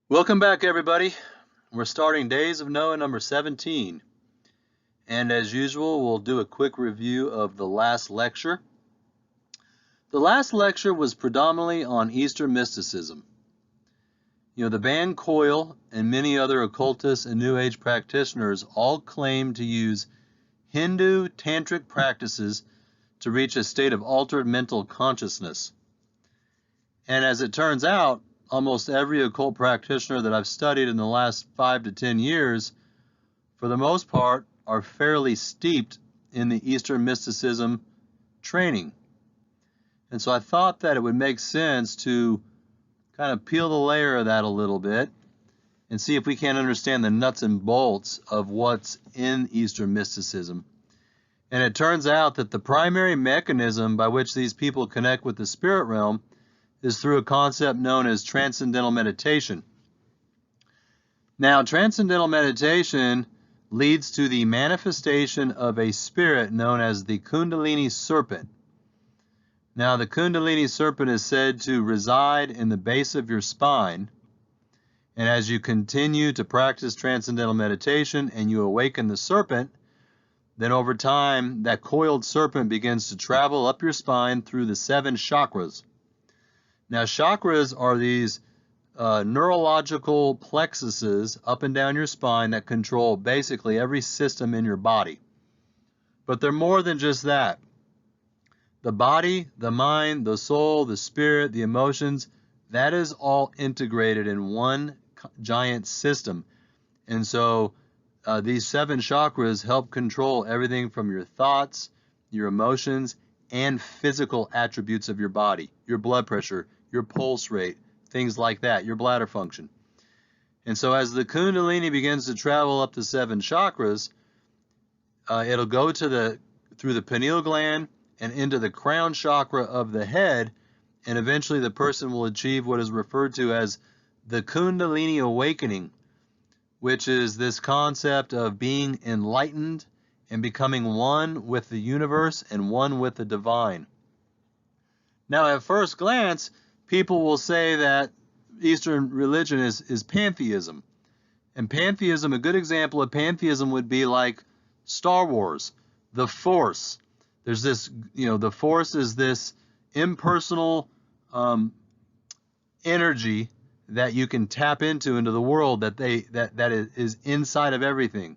Welcome back, everybody. We're starting Days of Noah number 17. And as usual, we'll do a quick review of the last lecture. The last lecture was predominantly on Eastern mysticism. The band Coil and many other occultists and New Age practitioners all claim to use Hindu tantric practices to reach a state of altered mental consciousness. And as it turns out, almost every occult practitioner that I've studied in the last 5 to 10 years, for the most part, are fairly steeped in the Eastern mysticism training. And so I thought that it would make sense to kind of peel the layer of that a little bit and see if we can understand the nuts and bolts of what's in Eastern mysticism. And it turns out that the primary mechanism by which these people connect with the spirit realm is through a concept known as transcendental meditation. Now, transcendental meditation leads to the manifestation of a spirit known as the Kundalini serpent. Now, the Kundalini serpent is said to reside in the base of your spine, and as you continue to practice transcendental meditation and you awaken the serpent, then over time, that coiled serpent begins to travel up your spine through the 7 chakras. Now, chakras are these neurological plexuses up and down your spine that control basically every system in your body. But they're more than just that. The body, the mind, the soul, the spirit, the emotions, that is all integrated in one giant system. And so these 7 chakras help control everything from your thoughts, your emotions, and physical attributes of your body, your blood pressure, your pulse rate, things like that, your bladder function. And so as the Kundalini begins to travel up the 7 chakras, it'll go through the pineal gland and into the crown chakra of the head, and eventually the person will achieve what is referred to as the Kundalini awakening, which is this concept of being enlightened and becoming one with the universe and one with the divine. Now, at first glance, people will say that Eastern religion is pantheism. And pantheism, a good example of pantheism would be like Star Wars, the Force. There's this, the Force is this impersonal energy that you can tap into the world that is inside of everything.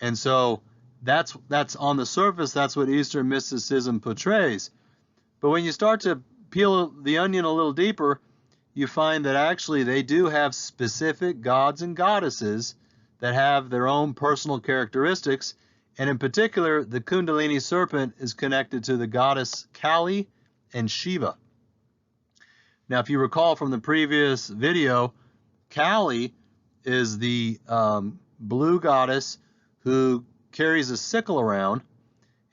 And so that's on the surface, that's what Eastern mysticism portrays. But when you start to peel the onion a little deeper, you find that actually they do have specific gods and goddesses that have their own personal characteristics. And in particular, the Kundalini serpent is connected to the goddess Kali and Shiva. Now, if you recall from the previous video, Kali is the blue goddess who carries a sickle around,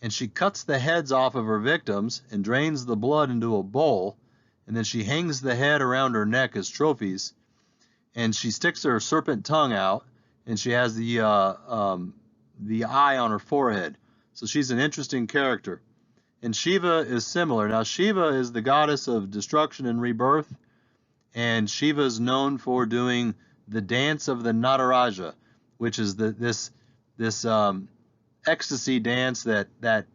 and she cuts the heads off of her victims and drains the blood into a bowl, and then she hangs the head around her neck as trophies, and she sticks her serpent tongue out, and she has the eye on her forehead. So she's an interesting character. And Shiva is similar. Now, Shiva is the goddess of destruction and rebirth, and Shiva is known for doing the dance of the Nataraja, which is this ecstasy dance that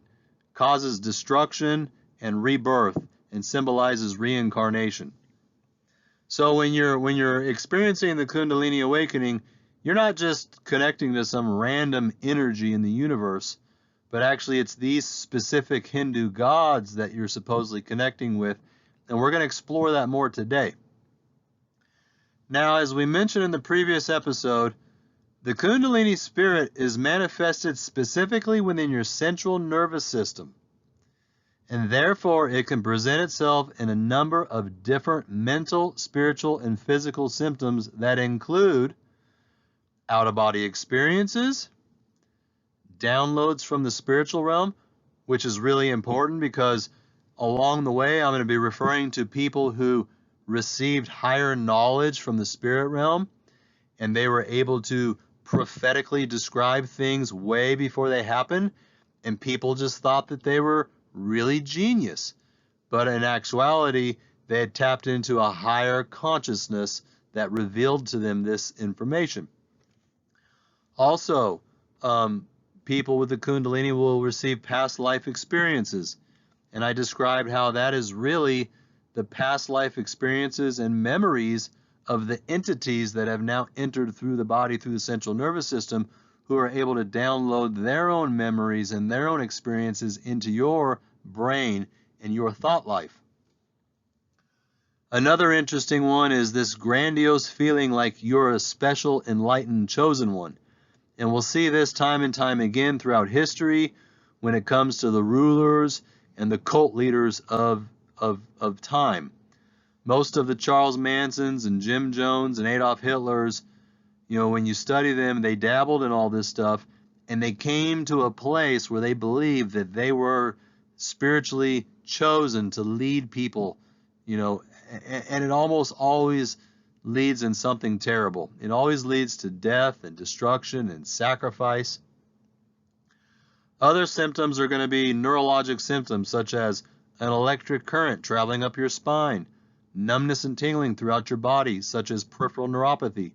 causes destruction and rebirth and symbolizes reincarnation. So when you're experiencing the Kundalini awakening, you're not just connecting to some random energy in the universe, but actually it's these specific Hindu gods that you're supposedly connecting with, and we're going to explore that more today. Now, as we mentioned in the previous episode, the Kundalini spirit is manifested specifically within your central nervous system, and therefore it can present itself in a number of different mental, spiritual, and physical symptoms that include out-of-body experiences, downloads from the spiritual realm, which is really important because along the way I'm going to be referring to people who received higher knowledge from the spirit realm, and they were able to prophetically describe things way before they happened, and people just thought that they were really genius. But in actuality, they had tapped into a higher consciousness that revealed to them this information. Also, people with the Kundalini will receive past life experiences. And I described how that is really the past life experiences and memories of the entities that have now entered through the body, through the central nervous system, who are able to download their own memories and their own experiences into your brain and your thought life. Another interesting one is this grandiose feeling like you're a special, enlightened, chosen one. And we'll see this time and time again throughout history when it comes to the rulers and the cult leaders of time. Most of the Charles Mansons and Jim Jones and Adolf Hitlers, when you study them, they dabbled in all this stuff, and they came to a place where they believed that they were spiritually chosen to lead people, and it almost always leads in something terrible. It always leads to death and destruction and sacrifice. Other symptoms are going to be neurologic symptoms such as an electric current traveling up your spine, numbness and tingling throughout your body such as peripheral neuropathy,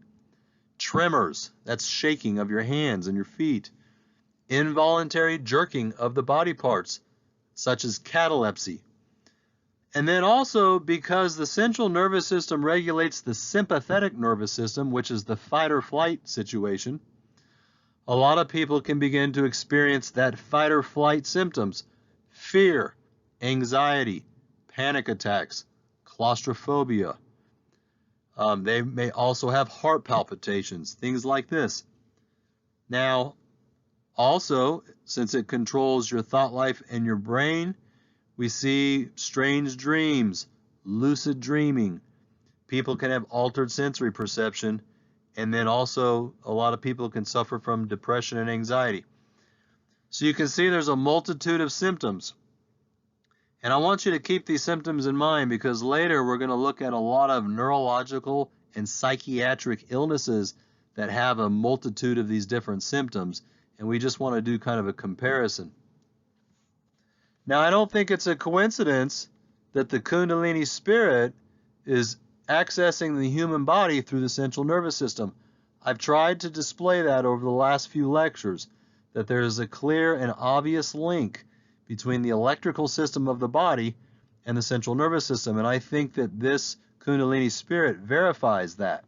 tremors, that's shaking of your hands and your feet, involuntary jerking of the body parts such as catalepsy. And then also, because the central nervous system regulates the sympathetic nervous system, which is the fight or flight situation, a lot of people can begin to experience that fight or flight symptoms: fear, anxiety, panic attacks, claustrophobia. They may also have heart palpitations, things like this. Now, also, since it controls your thought life and your brain, we see strange dreams, lucid dreaming. People can have altered sensory perception, and then also a lot of people can suffer from depression and anxiety. So you can see there's a multitude of symptoms. And I want you to keep these symptoms in mind, because later we're going to look at a lot of neurological and psychiatric illnesses that have a multitude of these different symptoms, and we just want to do kind of a comparison. Now, I don't think it's a coincidence that the Kundalini spirit is accessing the human body through the central nervous system. I've tried to display that over the last few lectures, that there is a clear and obvious link between the electrical system of the body and the central nervous system, and I think that this Kundalini spirit verifies that.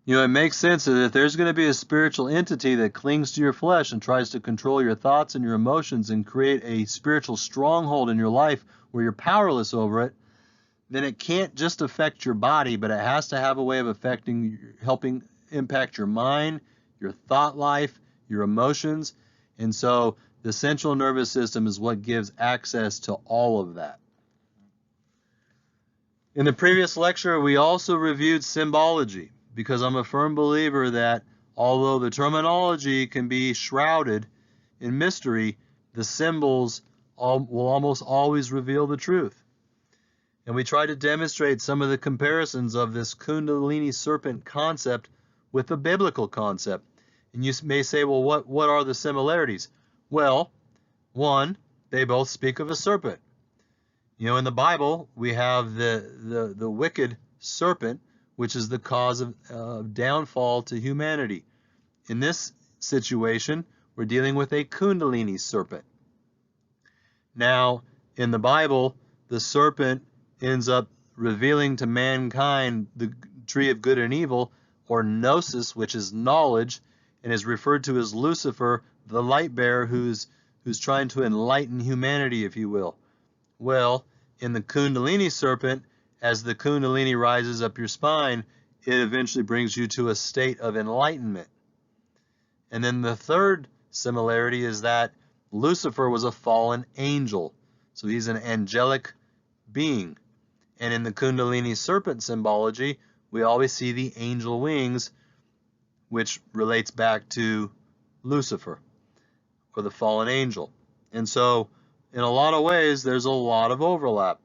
It makes sense that if there's going to be a spiritual entity that clings to your flesh and tries to control your thoughts and your emotions and create a spiritual stronghold in your life where you're powerless over it, then it can't just affect your body, but it has to have a way of helping impact your mind, your thought life, your emotions. And so the central nervous system is what gives access to all of that. In the previous lecture, we also reviewed symbology, because I'm a firm believer that although the terminology can be shrouded in mystery, the symbols will almost always reveal the truth. And we try to demonstrate some of the comparisons of this Kundalini serpent concept with the biblical concept. And you may say, well, what are the similarities? Well, one, they both speak of a serpent. In the Bible, we have the wicked serpent, which is the cause of downfall to humanity. In this situation, we're dealing with a Kundalini serpent. Now, in the Bible, the serpent ends up revealing to mankind the tree of good and evil, or Gnosis, which is knowledge, and is referred to as Lucifer, the light bearer who's trying to enlighten humanity, if you will. Well, in the Kundalini serpent, as the Kundalini rises up your spine, it eventually brings you to a state of enlightenment. And then the third similarity is that Lucifer was a fallen angel. So he's an angelic being. And in the Kundalini serpent symbology, we always see the angel wings, which relates back to Lucifer, or the fallen angel. And so, in a lot of ways, there's a lot of overlap.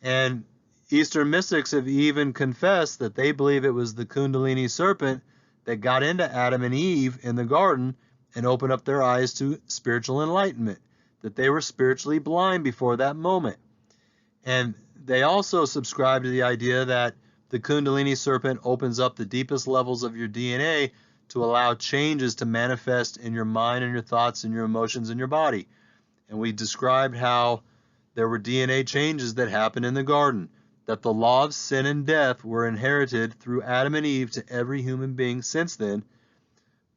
And Eastern mystics have even confessed that they believe it was the Kundalini serpent that got into Adam and Eve in the garden and opened up their eyes to spiritual enlightenment, that they were spiritually blind before that moment. And they also subscribe to the idea that the Kundalini serpent opens up the deepest levels of your DNA to allow changes to manifest in your mind and your thoughts and your emotions in your body. And we described how there were DNA changes that happened in the garden, that the law of sin and death were inherited through Adam and Eve to every human being since then.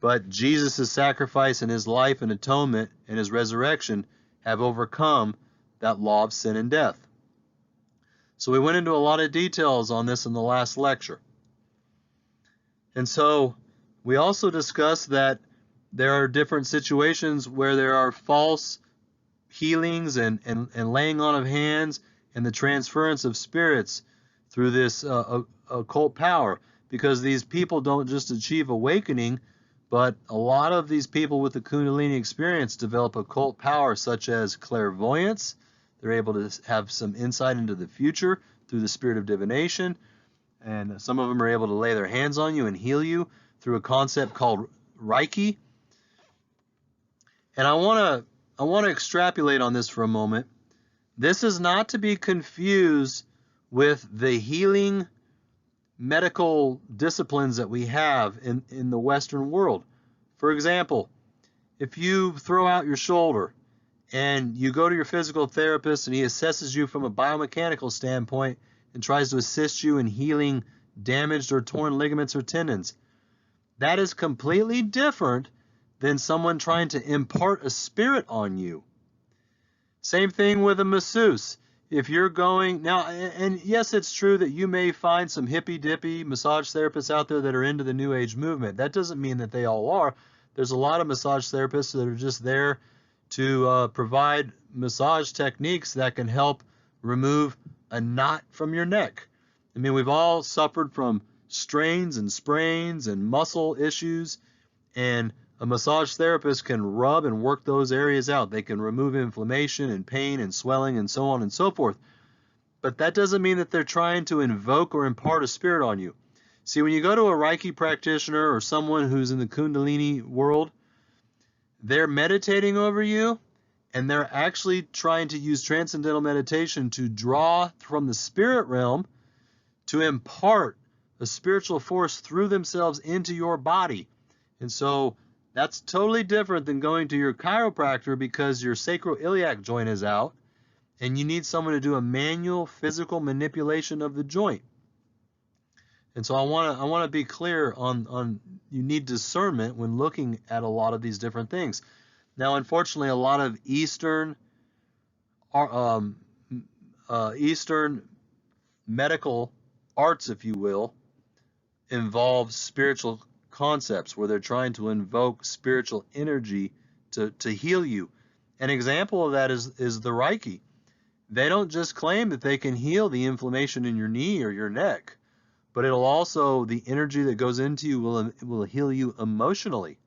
But Jesus' sacrifice and his life and atonement and his resurrection have overcome that law of sin and death. So we went into a lot of details on this in the last lecture. And so we also discussed that there are different situations where there are false healings and laying on of hands and the transference of spirits through this occult power, because these people don't just achieve awakening, but a lot of these people with the Kundalini experience develop occult power such as clairvoyance. They're able to have some insight into the future through the spirit of divination, and some of them are able to lay their hands on you and heal you through a concept called Reiki. And I want to extrapolate on this for a moment. This is not to be confused with the healing medical disciplines that we have in the Western world. For example, if you throw out your shoulder and you go to your physical therapist and he assesses you from a biomechanical standpoint and tries to assist you in healing damaged or torn ligaments or tendons, that is completely different than someone trying to impart a spirit on you. Same thing with a masseuse. If you're going now, and yes, it's true that you may find some hippy dippy massage therapists out there that are into the New Age movement. That doesn't mean that they all are. There's a lot of massage therapists that are just there to provide massage techniques that can help remove a knot from your neck. I mean, we've all suffered from strains and sprains and muscle issues, and a massage therapist can rub and work those areas out. They can remove inflammation and pain and swelling and so on and so forth. But that doesn't mean that they're trying to invoke or impart a spirit on you. See, when you go to a Reiki practitioner or someone who's in the Kundalini world, they're meditating over you, and they're actually trying to use transcendental meditation to draw from the spirit realm to impart a spiritual force through themselves into your body. And so that's totally different than going to your chiropractor because your sacroiliac joint is out and you need someone to do a manual physical manipulation of the joint. And so I want to be clear on you need discernment when looking at a lot of these different things. Now, unfortunately, a lot of Eastern medical arts, if you will, involve spiritual concepts where they're trying to invoke spiritual energy to heal you. An example of that is the Reiki. They don't just claim that they can heal the inflammation in your knee or your neck, but it'll also, the energy that goes into you will heal you emotionally.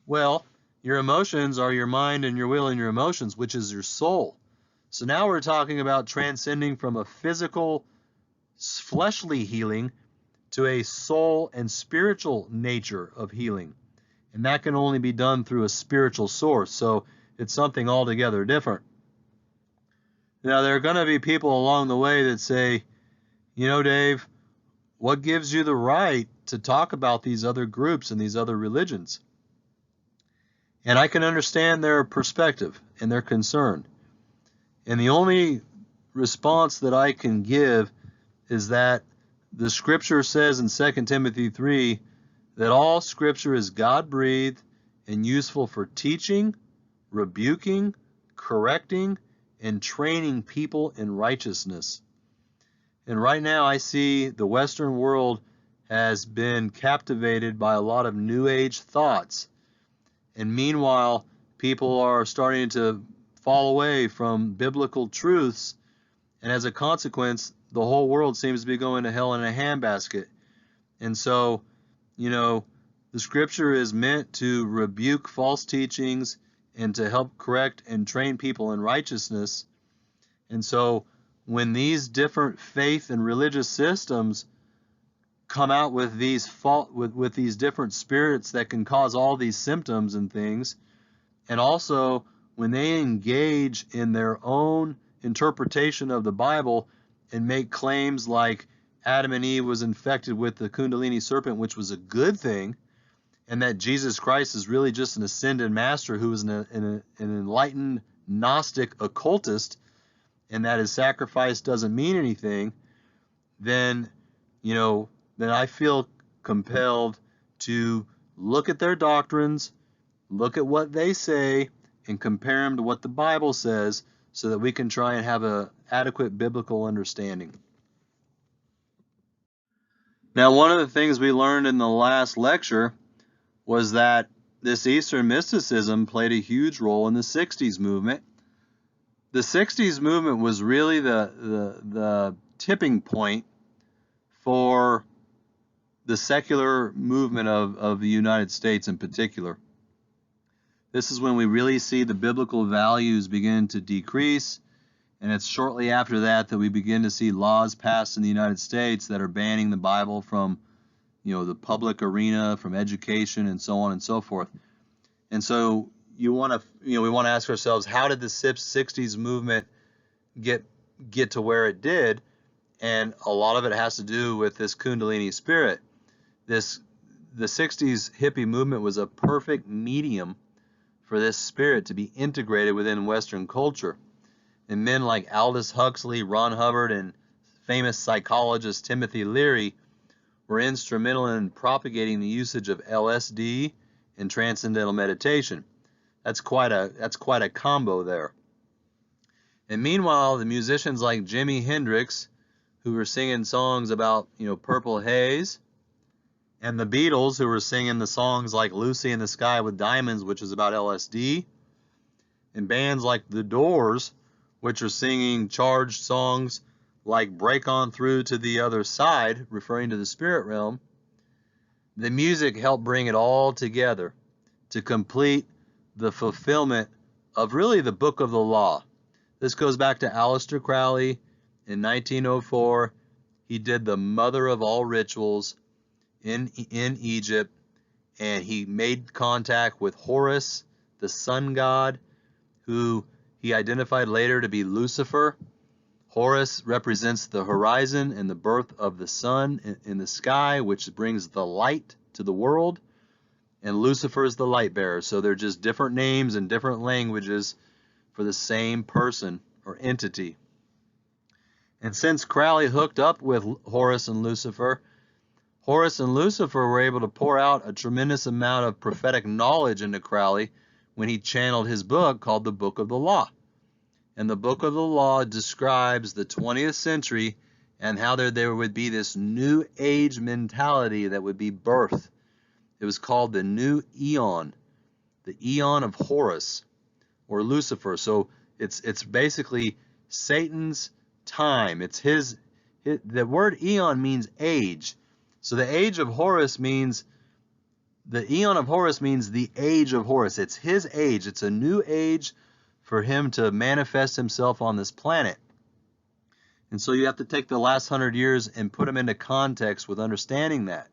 Well, your emotions are your mind and your will and your emotions, which is your soul. So now we're talking about transcending from a physical, fleshly healing to a soul and spiritual nature of healing. And that can only be done through a spiritual source. So it's something altogether different. Now, there are going to be people along the way that say, you know, Dave, what gives you the right to talk about these other groups and these other religions? And I can understand their perspective and their concern. And the only response that I can give is that the scripture says in 2 Timothy 3 that all scripture is God-breathed and useful for teaching, rebuking, correcting, and training people in righteousness. And right now I see the Western world has been captivated by a lot of New Age thoughts. And meanwhile, people are starting to fall away from biblical truths. And as a consequence, the whole world seems to be going to hell in a handbasket. And so, you know, the scripture is meant to rebuke false teachings and to help correct and train people in righteousness. And so when these different faith and religious systems come out with these with these different spirits that can cause all these symptoms and things, and also when they engage in their own interpretation of the Bible and make claims like Adam and Eve was infected with the Kundalini serpent, which was a good thing, and that Jesus Christ is really just an ascended master who was an enlightened Gnostic occultist, and that his sacrifice doesn't mean anything, then, then I feel compelled to look at their doctrines, look at what they say, and compare them to what the Bible says so that we can try and have an adequate biblical understanding. Now, one of the things we learned in the last lecture was that this Eastern mysticism played a huge role in the 60s movement. The 60s movement was really the tipping point for the secular movement of the United States in particular. This is when we really see the biblical values begin to decrease, and it's shortly after that that we begin to see laws passed in the United States that are banning the Bible from, the public arena, from education, and so on and so forth. And so we want to ask ourselves, how did the 60s movement get to where it did? And a lot of it has to do with this Kundalini spirit. The 60s hippie movement was a perfect medium for this spirit to be integrated within Western culture. And men like Aldous Huxley, Ron Hubbard, and famous psychologist Timothy Leary were instrumental in propagating the usage of LSD and transcendental meditation. That's quite a combo there. And meanwhile, the musicians like Jimi Hendrix, who were singing songs about, Purple Haze, and the Beatles, who were singing the songs like Lucy in the Sky with Diamonds, which is about LSD, and bands like The Doors, which are singing charged songs like Break On Through to the Other Side, referring to the spirit realm. The music helped bring it all together to complete the fulfillment of really the book of the law. This goes back to Aleister Crowley in 1904. He did the mother of all rituals in Egypt, and he made contact with Horus, the sun god, who he identified later to be Lucifer. Horus represents the horizon and the birth of the sun in the sky, which brings the light to the world, and Lucifer is the light bearer. So they're just different names and different languages for the same person or entity. And since Crowley hooked up with Horus and Lucifer were able to pour out a tremendous amount of prophetic knowledge into Crowley when he channeled his book called the Book of the Law. And the Book of the Law describes the 20th century and how there would be this new age mentality that would be birthed. It was called the New Eon, the Eon of Horus or Lucifer. So it's basically Satan's time. It's the word eon means age. So the age of Horus means, the Eon of Horus means the age of Horus. It's his age. It's a new age for him to manifest himself on this planet. And so you have to take the last 100 years and put them into context with understanding that.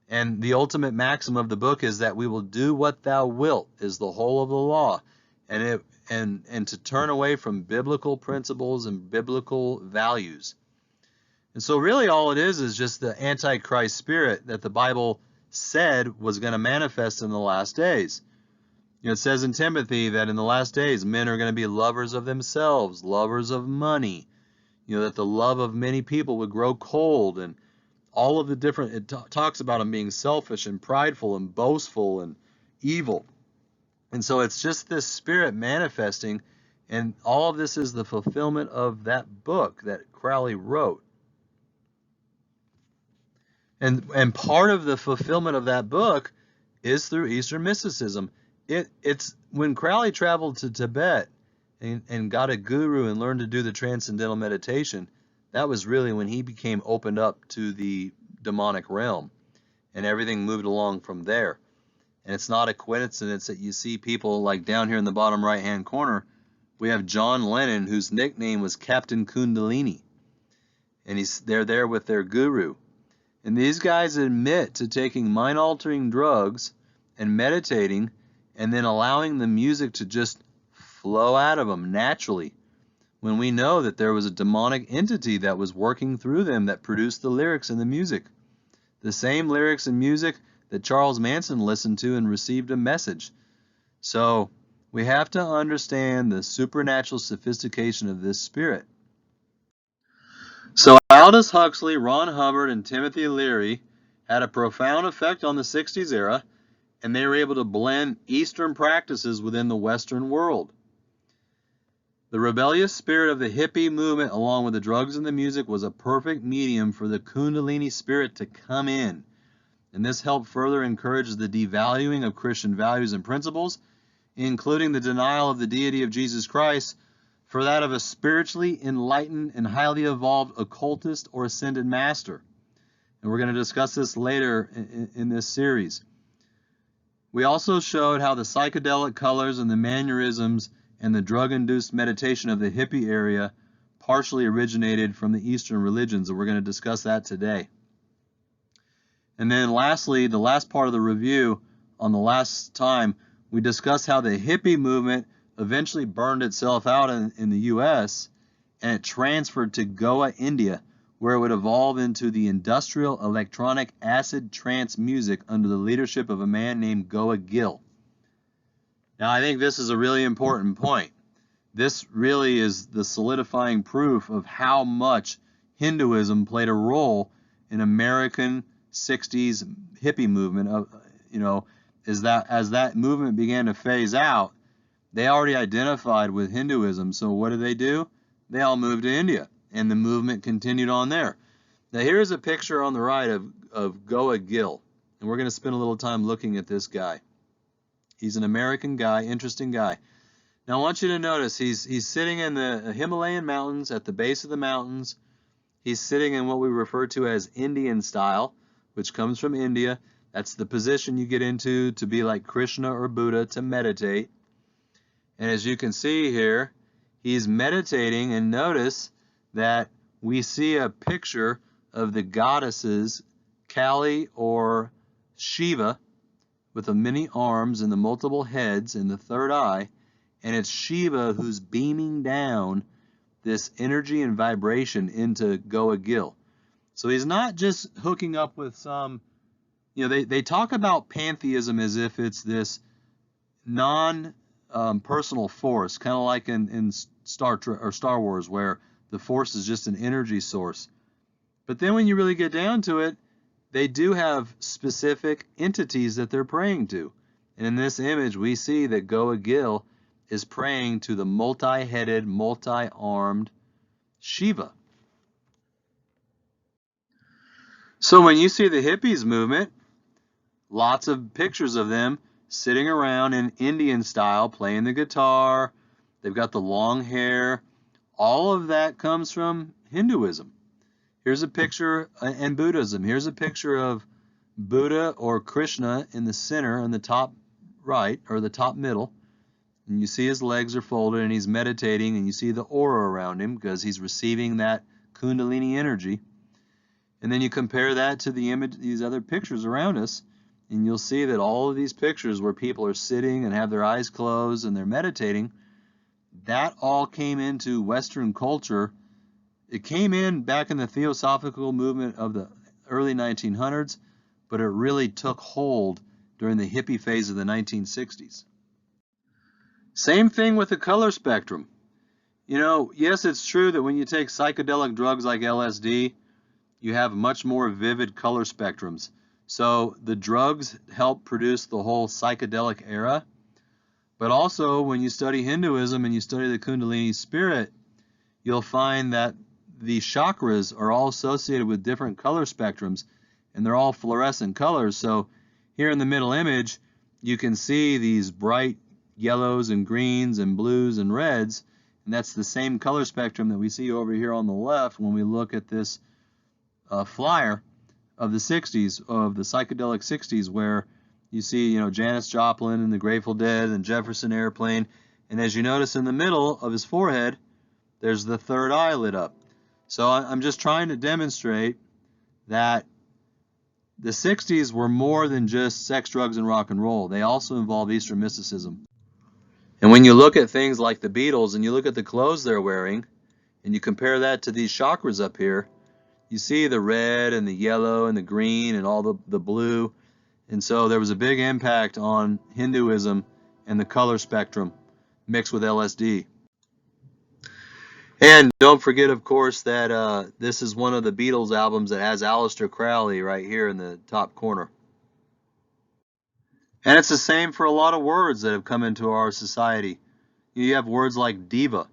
And the ultimate maxim of the book is that we will do what thou wilt, is the whole of the law. And to turn away from biblical principles and biblical values. And so really all it is just the Antichrist spirit that the Bible said was going to manifest in the last days. It says in Timothy that in the last days men are going to be lovers of themselves, lovers of money, that the love of many people would grow cold, and all of the different, it talks about them being selfish and prideful and boastful and evil. And so it's just this spirit manifesting, and all of this is the fulfillment of that book that Crowley wrote. And part of the fulfillment of that book is through Eastern mysticism. It's when Crowley traveled to Tibet and got a guru and learned to do the transcendental meditation, that was really when he became opened up to the demonic realm, and everything moved along from there. And it's not a coincidence that you see people like down here in the bottom right hand corner, we have John Lennon, whose nickname was Captain Kundalini, and they're there with their guru. And these guys admit to taking mind-altering drugs and meditating and then allowing the music to just flow out of them naturally when we know that there was a demonic entity that was working through them that produced the lyrics and the music? The same lyrics and music that Charles Manson listened to and received a message. So we have to understand the supernatural sophistication of this spirit. So Aldous Huxley, Ron Hubbard, and Timothy Leary had a profound effect on the 60s era, and they were able to blend Eastern practices within the Western world. The rebellious spirit of the hippie movement, along with the drugs and the music, was a perfect medium for the Kundalini spirit to come in. And this helped further encourage the devaluing of Christian values and principles, including the denial of the deity of Jesus Christ, for that of a spiritually enlightened and highly evolved occultist or ascended master. And we're going to discuss this later in this series. We also showed how the psychedelic colors and the mannerisms and the drug-induced meditation of the hippie area partially originated from the Eastern religions, and we're going to discuss that today. And then lastly, the last part of the review, on the last time, we discussed how the hippie movement eventually burned itself out in the U.S., and it transferred to Goa, India, where it would evolve into the industrial electronic acid trance music under the leadership of a man named Goa Gil. Now, I think this is a really important point. This really is the solidifying proof of how much Hinduism played a role in American 60s hippie movement. As that movement began to phase out, they already identified with Hinduism. So what did? They all moved to India, and the movement continued on there. Now here's a picture on the right of Goa Gil, and we're going to spend a little time looking at this guy. He's an American guy, interesting guy. Now I want you to notice he's sitting in the Himalayan mountains, at the base of the mountains. He's sitting in what we refer to as Indian style, which comes from India. That's the position you get into to be like Krishna or Buddha, to meditate. And as you can see here, he's meditating, and notice that we see a picture of the goddesses Kali or Shiva with the many arms and the multiple heads and the third eye, and it's Shiva who's beaming down this energy and vibration into Goa Gil. So he's not just hooking up with some, they talk about pantheism as if it's this non-personal force, kind of like in Star Wars, where the force is just an energy source. But then when you really get down to it, they do have specific entities that they're praying to. And in this image, we see that Goa Gil is praying to the multi-headed, multi-armed Shiva. So when you see the hippies movement, lots of pictures of them sitting around in Indian style, playing the guitar. They've got the long hair. All of that comes from Hinduism. Here's a picture, and Buddhism. Here's a picture of Buddha or Krishna in the center, in the top right, or the top middle. And you see his legs are folded, and he's meditating, and you see the aura around him because he's receiving that Kundalini energy. And then you compare that to the image, these other pictures around us, and you'll see that all of these pictures where people are sitting and have their eyes closed and they're meditating, that all came into Western culture. It came in back in the Theosophical movement of the early 1900s, but it really took hold during the hippie phase of the 1960s. Same thing with the color spectrum. Yes, it's true that when you take psychedelic drugs like LSD, you have much more vivid color spectrums. So the drugs help produce the whole psychedelic era. But also, when you study Hinduism and you study the Kundalini spirit, you'll find that the chakras are all associated with different color spectrums, and they're all fluorescent colors. So here in the middle image, you can see these bright yellows and greens and blues and reds, and that's the same color spectrum that we see over here on the left when we look at this flyer of the 60s, of the psychedelic 60s, where you see, Janis Joplin and the Grateful Dead and Jefferson Airplane, and as you notice in the middle of his forehead, there's the third eye lit up. So I'm just trying to demonstrate that the 60s were more than just sex, drugs, and rock and roll. They also involved Eastern mysticism. And when you look at things like the Beatles and you look at the clothes they're wearing, and you compare that to these chakras up here, you see the red and the yellow and the green and all the blue. And so there was a big impact on Hinduism and the color spectrum mixed with LSD. And don't forget, of course, that this is one of the Beatles albums that has Aleister Crowley right here in the top corner. And it's the same for a lot of words that have come into our society. You have words like diva.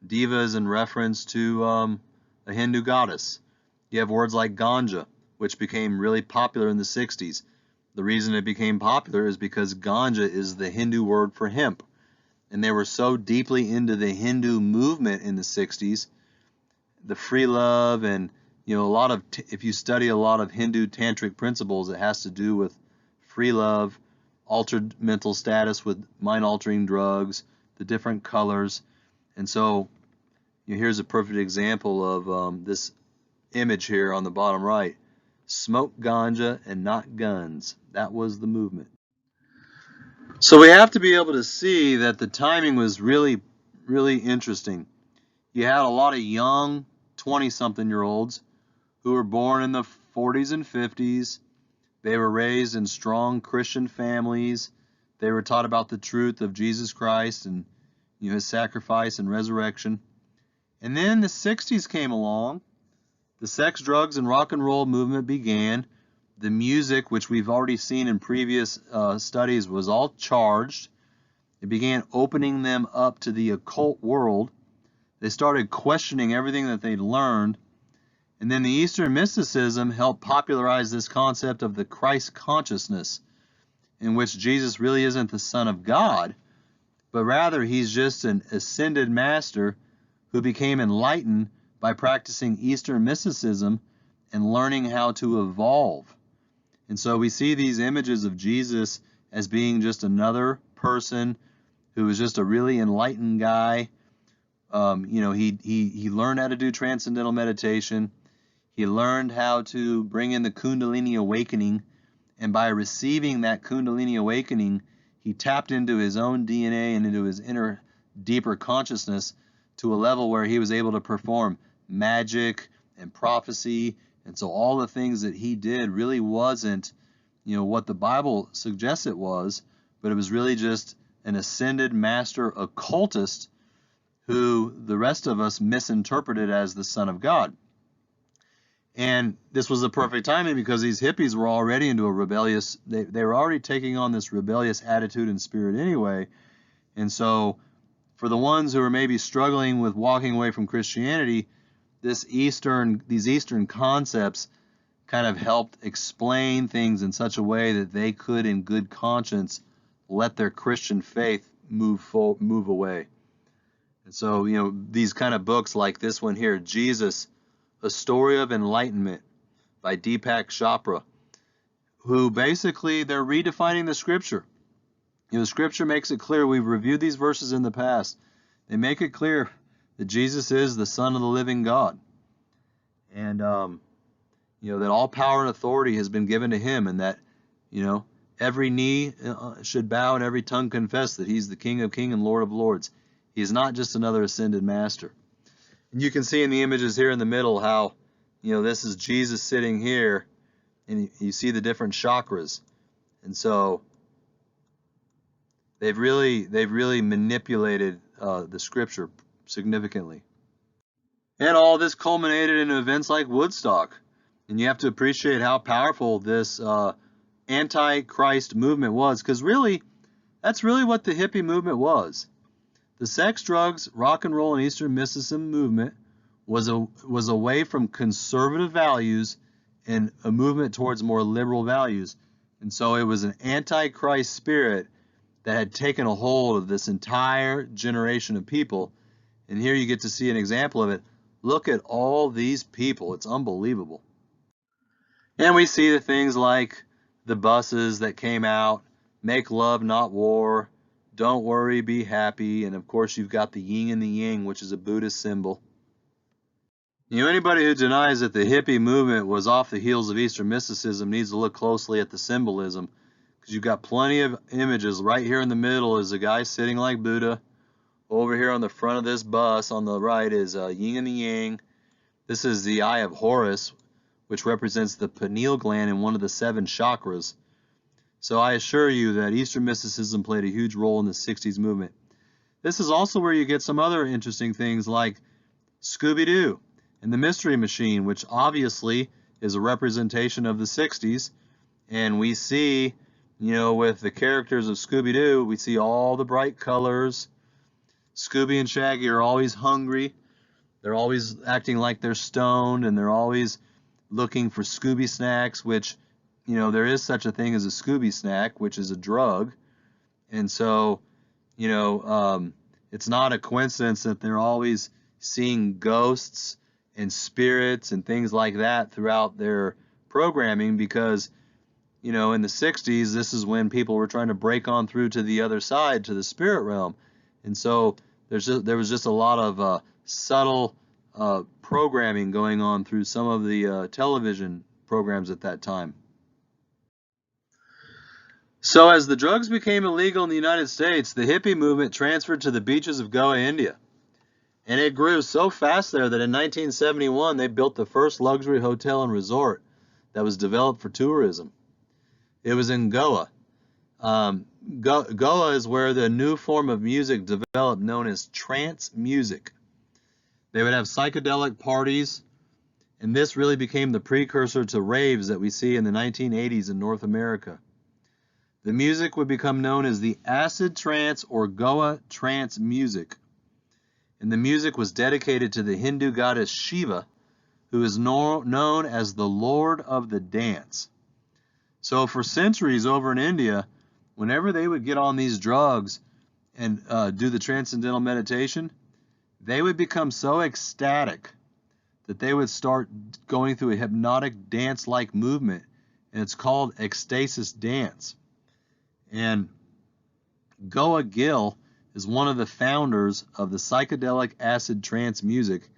Diva is in reference to a Hindu goddess. You have words like ganja, which became really popular in the 60s. The reason it became popular is because ganja is the Hindu word for hemp. And they were so deeply into the Hindu movement in the 60s, the free love, and a lot of, if you study a lot of Hindu tantric principles, it has to do with free love, altered mental status with mind-altering drugs, the different colors. And so here's a perfect example of this image here on the bottom right. Smoke ganja and not guns. That was the movement. So we have to be able to see that the timing was really, really interesting. You had a lot of young 20-something-year-olds who were born in the 40s and 50s. They were raised in strong Christian families. They were taught about the truth of Jesus Christ and his sacrifice and resurrection. And then the 60s came along. The sex, drugs, and rock and roll movement began. The music, which we've already seen in previous studies, was all charged. It began opening them up to the occult world. They started questioning everything that they'd learned. And then the Eastern mysticism helped popularize this concept of the Christ consciousness, in which Jesus really isn't the Son of God, but rather he's just an ascended master who became enlightened by practicing Eastern mysticism and learning how to evolve. And so we see these images of Jesus as being just another person who was just a really enlightened guy. He learned how to do transcendental meditation. He learned how to bring in the Kundalini awakening. And by receiving that Kundalini awakening, he tapped into his own DNA and into his inner, deeper consciousness to a level where he was able to perform magic and prophecy. And so all the things that he did really wasn't, what the Bible suggests it was, but it was really just an ascended master occultist who the rest of us misinterpreted as the Son of God. And this was the perfect timing because these hippies were already into a rebellious, they were already taking on this rebellious attitude and spirit anyway. And so for the ones who are maybe struggling with walking away from Christianity, these Eastern concepts kind of helped explain things in such a way that they could, in good conscience, let their Christian faith move away. And so, these kind of books like this one here, Jesus, A Story of Enlightenment by Deepak Chopra, who basically, they're redefining the scripture. The scripture makes it clear. We've reviewed these verses in the past. They make it clear that Jesus is the Son of the living God. And, that all power and authority has been given to him, and that, every knee should bow and every tongue confess that he's the King of Kings and Lord of Lords. He is not just another ascended master. And you can see in the images here in the middle how, this is Jesus sitting here, and you see the different chakras. And so they've really manipulated the scripture significantly. And all this culminated in events like Woodstock. And you have to appreciate how powerful this anti-Christ movement was, because really, that's really what the hippie movement was. The sex, drugs, rock and roll, and Eastern mysticism movement was away from conservative values and a movement towards more liberal values. And so it was an anti-Christ spirit that had taken a hold of this entire generation of people. And here you get to see an example of it. Look at all these people. It's unbelievable. And we see the things like the buses that came out, make love, not war, don't worry, be happy, and of course you've got the yin and the yang, which is a Buddhist symbol. Anybody who denies that the hippie movement was off the heels of Eastern mysticism needs to look closely at the symbolism, because you've got plenty of images. Right here in the middle is a guy sitting like Buddha. Over here on the front of this bus on the right is yin and the yang. This is the Eye of Horus, which represents the pineal gland in one of the 7 chakras. So I assure you that Eastern mysticism played a huge role in the 60s movement. This is also where you get some other interesting things like Scooby-Doo and the Mystery Machine, which obviously is a representation of the 60s. And we see, with the characters of Scooby-Doo, we see all the bright colors. Scooby and Shaggy are always hungry. They're always acting like they're stoned, and they're always looking for Scooby snacks, which, there is such a thing as a Scooby snack, which is a drug. And so, it's not a coincidence that they're always seeing ghosts and spirits and things like that throughout their programming, because, in the 60s, this is when people were trying to break on through to the other side, to the spirit realm. And so there was just a lot of subtle programming going on through some of the television programs at that time. So as the drugs became illegal in the United States, the hippie movement transferred to the beaches of Goa, India. And it grew so fast there that in 1971 they built the first luxury hotel and resort that was developed for tourism. It was in Goa. Goa is where the new form of music developed known as trance music. They would have psychedelic parties, and this really became the precursor to raves that we see in the 1980s in North America. The music would become known as the acid trance or Goa trance music. And the music was dedicated to the Hindu goddess Shiva, who is known as the Lord of the Dance. So for centuries over in India, whenever they would get on these drugs and do the transcendental meditation, they would become so ecstatic that they would start going through a hypnotic dance-like movement, and it's called ecstasis dance. And Goa Gil is one of the founders of the psychedelic acid trance music,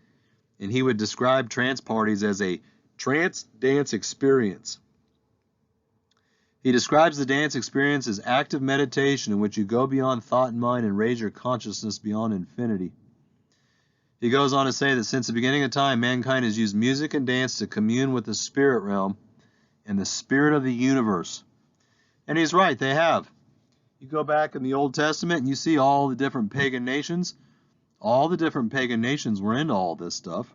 and he would describe trance parties as a trance dance experience. He describes the dance experience as active meditation in which you go beyond thought and mind and raise your consciousness beyond infinity. He goes on to say that since the beginning of time, mankind has used music and dance to commune with the spirit realm and the spirit of the universe. And he's right, they have. You go back in the Old Testament and you see all the different pagan nations. All the different pagan nations were into all this stuff.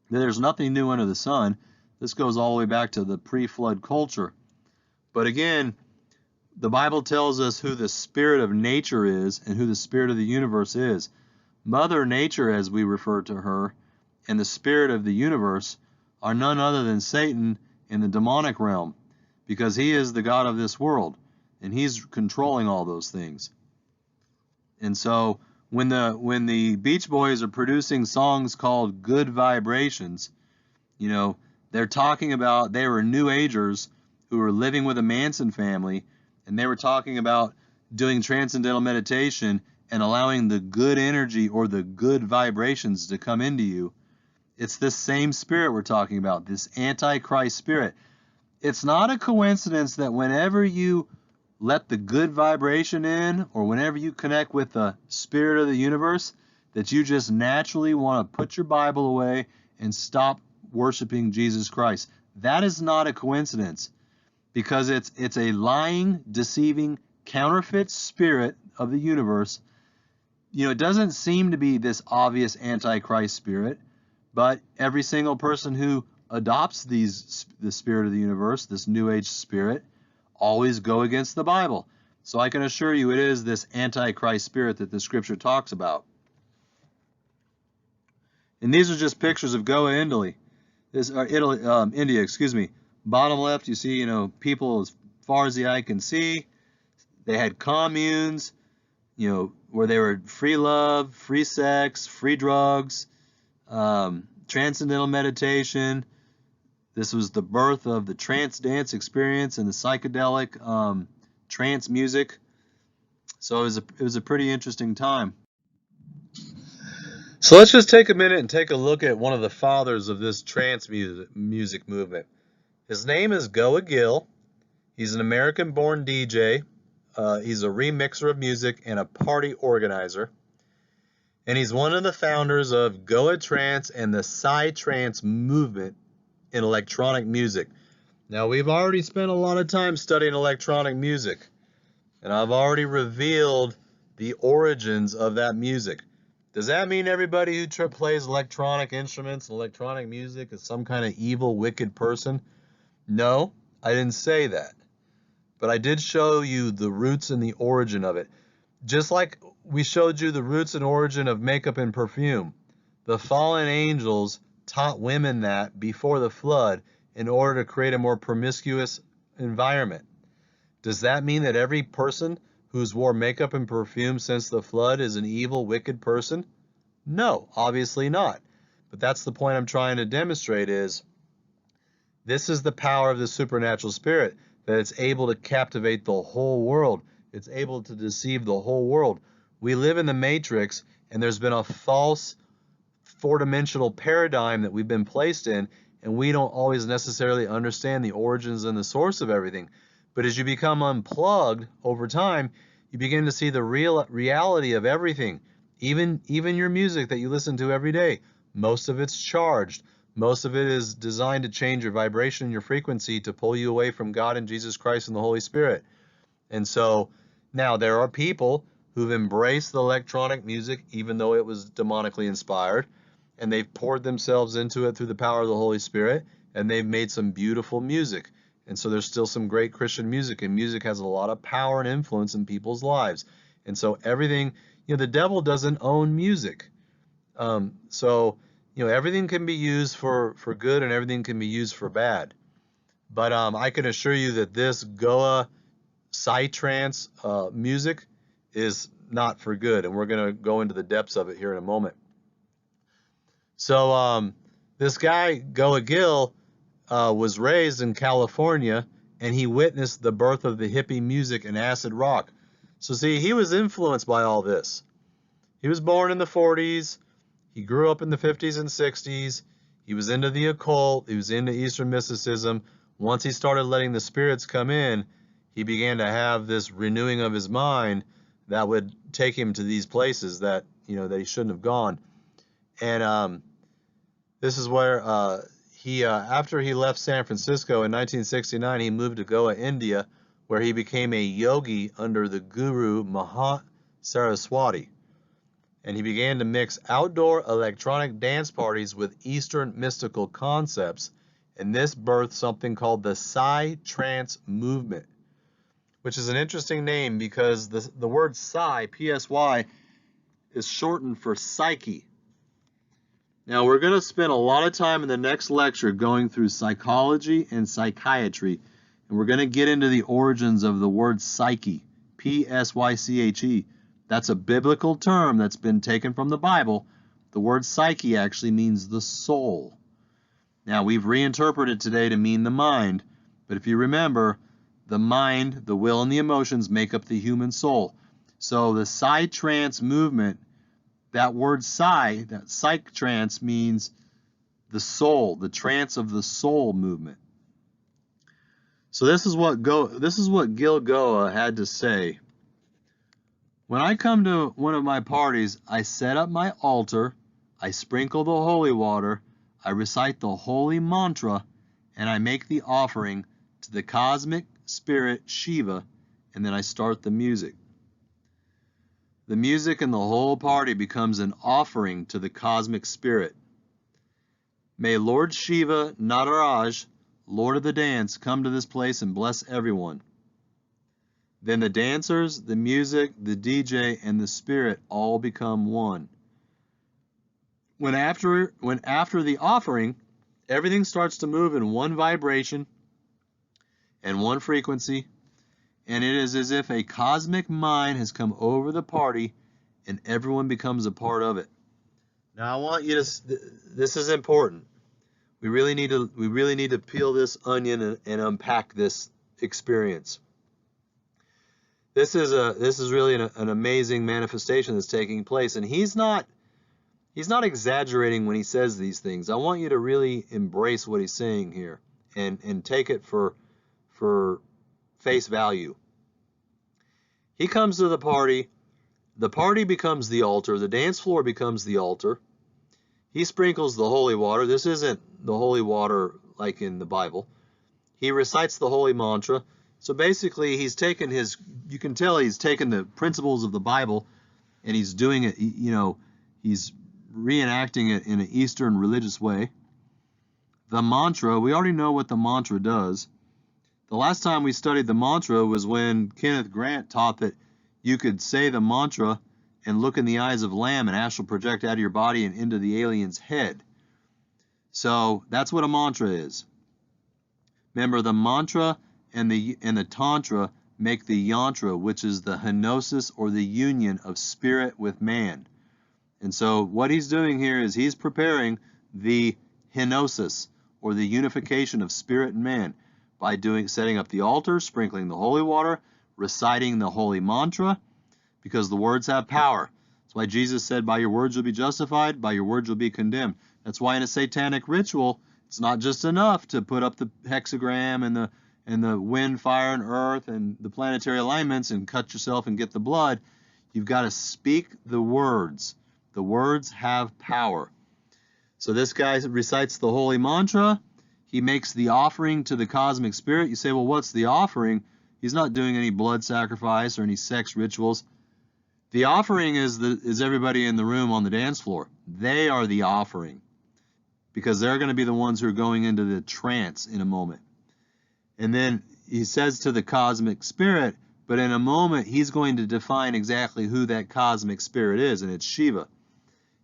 There's nothing new under the sun. This goes all the way back to the pre-flood culture. But again, the Bible tells us who the spirit of nature is and who the spirit of the universe is. Mother Nature, as we refer to her, and the spirit of the universe are none other than Satan in the demonic realm, because he is the god of this world, and he's controlling all those things. And so when the Beach Boys are producing songs called Good Vibrations, they're talking about they were New Agers who were living with a Manson family, and they were talking about doing transcendental meditation and allowing the good energy or the good vibrations to come into you. It's this same spirit we're talking about, this Antichrist spirit. It's not a coincidence that whenever you let the good vibration in, or whenever you connect with the spirit of the universe, that you just naturally want to put your Bible away and stop worshiping Jesus Christ. That is not a coincidence, because it's a lying, deceiving, counterfeit spirit of the universe. It doesn't seem to be this obvious Antichrist spirit, but every single person who adopts the spirit of the universe, this New Age spirit, always go against the Bible. So I can assure you it is this Antichrist spirit that the scripture talks about. And these are just pictures of Goa, India, excuse me. Bottom left, you see, people as far as the eye can see. They had communes, where they were free love, free sex, free drugs, transcendental meditation. This was the birth of the trance dance experience and the psychedelic trance music. So it was a pretty interesting time. So let's just take a minute and take a look at one of the fathers of this trance music movement. His name is Goa Gil. He's an American-born DJ. He's a remixer of music and a party organizer. And he's one of the founders of Goa Trance and the Psy-Trance movement in electronic music. Now, we've already spent a lot of time studying electronic music, and I've already revealed the origins of that music. Does that mean everybody who plays electronic instruments and electronic music is some kind of evil, wicked person? No, I didn't say that. But I did show you the roots and the origin of it. Just like we showed you the roots and origin of makeup and perfume. The fallen angels taught women that before the flood in order to create a more promiscuous environment. Does that mean that every person who's wore makeup and perfume since the flood is an evil, wicked person? No, obviously not. But that's the point I'm trying to demonstrate is this is the power of the supernatural spirit, that it's able to captivate the whole world. It's able to deceive the whole world. We live in the matrix, and there's been a false four-dimensional paradigm that we've been placed in, and we don't always necessarily understand the origins and the source of everything. But as you become unplugged over time, you begin to see the real reality of everything. Even your music that you listen to every day, most of it's charged. Most of it is designed to change your vibration and your frequency to pull you away from God and Jesus Christ and the Holy Spirit. And so now there are people who've embraced the electronic music, even though it was demonically inspired, and they've poured themselves into it through the power of the Holy Spirit, and they've made some beautiful music. And so there's still some great Christian music, and music has a lot of power and influence in people's lives. And so everything, the devil doesn't own music. Everything can be used for good and everything can be used for bad. But I can assure you that this Goa Psy-Trance music is not for good, and we're going to go into the depths of it here in a moment. So this guy, Goa Gil, was raised in California, and he witnessed the birth of the hippie music and acid rock. So see, he was influenced by all this. He was born in the 40s. He grew up in the 50s and 60s. He was into the occult. He was into Eastern mysticism. Once he started letting the spirits come in, he began to have this renewing of his mind that would take him to these places that he shouldn't have gone. And this is where after he left San Francisco in 1969, he moved to Goa, India, where he became a yogi under the guru Maha Saraswati. And he began to mix outdoor electronic dance parties with Eastern mystical concepts, and this birthed something called the Psy-Trance movement, which is an interesting name because the word Psy, P-S-Y, is shortened for psyche. Now, we're going to spend a lot of time in the next lecture going through psychology and psychiatry, and we're going to get into the origins of the word psyche, P-S-Y-C-H-E. That's a biblical term that's been taken from the Bible. The word psyche actually means the soul. Now, we've reinterpreted today to mean the mind, but if you remember, the mind, the will, and the emotions make up the human soul. So the Psy-Trance movement, that word Psy, that Psych-Trance means the soul, the trance of the soul movement. So this is what Gil Goa had to say. When I come to one of my parties, I set up my altar, I sprinkle the holy water, I recite the holy mantra, and I make the offering to the cosmic spirit Shiva, and then I start the music. The music and the whole party becomes an offering to the cosmic spirit. May Lord Shiva Nataraj, Lord of the dance, come to this place and bless everyone. Then the dancers, the music, the DJ, and the spirit all become one. When after the offering, everything starts to move in one vibration and one frequency, and it is as if a cosmic mind has come over the party and everyone becomes a part of it. Now I want you to, this is important. We really need to peel this onion and unpack this experience. This is really an amazing manifestation that's taking place, and he's not exaggerating when he says these things. I want you to really embrace what he's saying here and take it for face value. He comes to the party becomes the altar, the dance floor becomes the altar. He sprinkles the holy water. This isn't the holy water like in the Bible. He recites the holy mantra. So basically he's taken you can tell he's taken the principles of the Bible and he's doing it, he's reenacting it in an Eastern religious way. The mantra, we already know what the mantra does. The last time we studied the mantra was when Kenneth Grant taught that you could say the mantra and look in the eyes of Lamb and astral project out of your body and into the alien's head. So that's what a mantra is. Remember, the mantra and the tantra make the yantra, which is the henosis or the union of spirit with man. And so what he's doing here is he's preparing the henosis or the unification of spirit and man by setting up the altar, sprinkling the holy water, reciting the holy mantra, because the words have power. That's why Jesus said, by your words you'll be justified, by your words you'll be condemned. That's why in a satanic ritual, it's not just enough to put up the hexagram and the wind, fire, and earth and the planetary alignments and cut yourself and get the blood. You've got to speak the words. The words have power. So this guy recites the holy mantra. He makes the offering to the cosmic spirit. You say, well, what's the offering? He's not doing any blood sacrifice or any sex rituals. The offering is everybody in the room on the dance floor. They are the offering, because they're going to be the ones who are going into the trance in a moment. And then he says to the cosmic spirit, but in a moment he's going to define exactly who that cosmic spirit is, and it's Shiva.